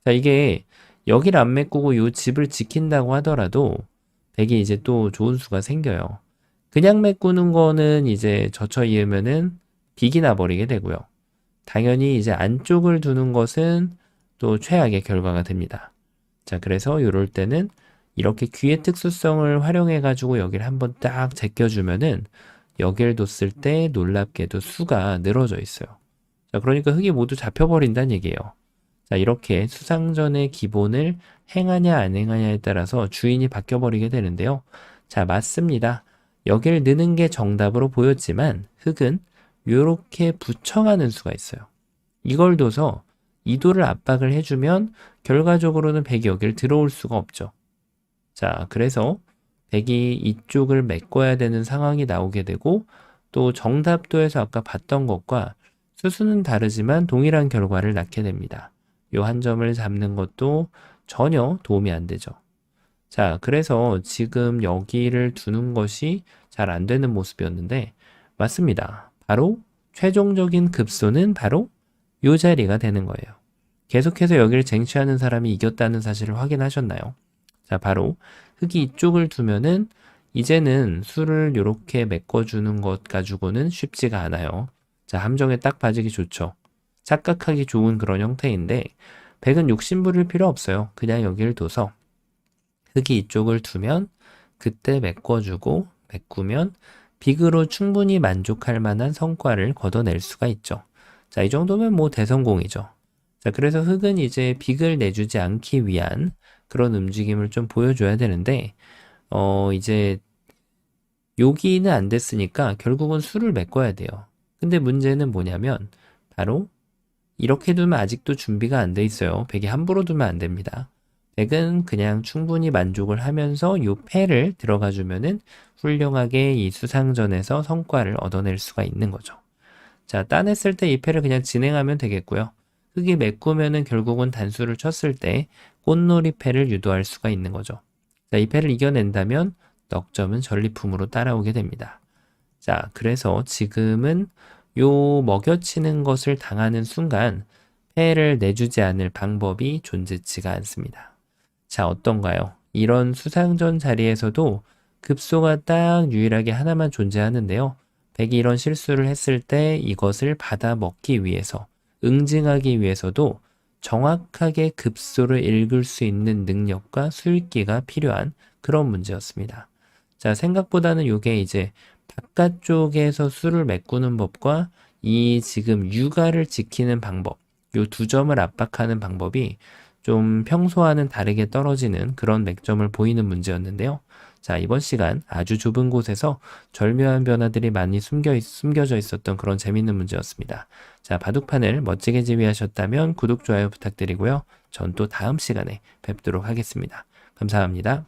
자, 이게 여기를 안 메꾸고 요 집을 지킨다고 하더라도 백이 이제 또 좋은 수가 생겨요. 그냥 메꾸는 거는 이제 젖혀 이으면은 빅이 나버리게 되고요. 당연히 이제 안쪽을 두는 것은 또 최악의 결과가 됩니다. 자, 그래서 요럴 때는 이렇게 귀의 특수성을 활용해 가지고 여기를 한번 딱 제껴주면은 여기를 뒀을 때 놀랍게도 수가 늘어져 있어요. 자, 그러니까 흙이 모두 잡혀버린다는 얘기예요. 자, 이렇게 수상전의 기본을 행하냐 안 행하냐에 따라서 주인이 바뀌어버리게 되는데요. 자, 맞습니다. 여기를 넣는 게 정답으로 보였지만 흙은 이렇게 붙여가는 수가 있어요. 이걸 둬서 이도를 압박을 해주면 결과적으로는 백이 여기를 들어올 수가 없죠. 자, 그래서 백이 이쪽을 메꿔야 되는 상황이 나오게 되고 또 정답도에서 아까 봤던 것과 수수는 다르지만 동일한 결과를 낳게 됩니다. 요 한 점을 잡는 것도 전혀 도움이 안 되죠. 자, 그래서 지금 여기를 두는 것이 잘 안 되는 모습이었는데 맞습니다. 바로 최종적인 급소는 바로 요 자리가 되는 거예요. 계속해서 여기를 쟁취하는 사람이 이겼다는 사실을 확인하셨나요? 자, 바로 흙이 이쪽을 두면은 이제는 수를 이렇게 메꿔주는 것 가지고는 쉽지가 않아요. 자, 함정에 딱 빠지기 좋죠. 착각하기 좋은 그런 형태인데 백은 욕심 부릴 필요 없어요. 그냥 여기를 둬서 흙이 이쪽을 두면 그때 메꿔주고 메꾸면 빅으로 충분히 만족할 만한 성과를 걷어낼 수가 있죠. 자, 이 정도면 뭐 대성공이죠. 자, 그래서 흙은 이제 빅을 내주지 않기 위한 그런 움직임을 좀 보여줘야 되는데 이제 여기는 안 됐으니까 결국은 수를 메꿔야 돼요. 근데 문제는 뭐냐면 바로 이렇게 두면 아직도 준비가 안 돼 있어요. 백이 함부로 두면 안 됩니다. 백은 그냥 충분히 만족을 하면서 요 패를 들어가 주면은 훌륭하게 이 수상전에서 성과를 얻어낼 수가 있는 거죠. 자, 따냈을 때 이 패를 그냥 진행하면 되겠고요. 흙이 메꾸면은 결국은 단수를 쳤을 때 꽃놀이 패를 유도할 수가 있는 거죠. 자, 이 패를 이겨낸다면 넉점은 전리품으로 따라오게 됩니다. 자, 그래서 지금은 요 먹여치는 것을 당하는 순간 패를 내주지 않을 방법이 존재치가 않습니다. 자, 어떤가요? 이런 수상전 자리에서도 급소가 딱 유일하게 하나만 존재하는데요. 백이 이런 실수를 했을 때 이것을 받아 먹기 위해서, 응징하기 위해서도 정확하게 급소를 읽을 수 있는 능력과 수익기가 필요한 그런 문제였습니다. 자, 생각보다는 이게 이제 바깥쪽에서 수를 메꾸는 법과 이 지금 유가를 지키는 방법, 요 두 점을 압박하는 방법이 좀 평소와는 다르게 떨어지는 그런 맥점을 보이는 문제였는데요. 자, 이번 시간 아주 좁은 곳에서 절묘한 변화들이 많이 숨겨져 있었던 그런 재밌는 문제였습니다. 자, 바둑판을 멋지게 지휘하셨다면 구독, 좋아요 부탁드리고요. 전 또 다음 시간에 뵙도록 하겠습니다. 감사합니다.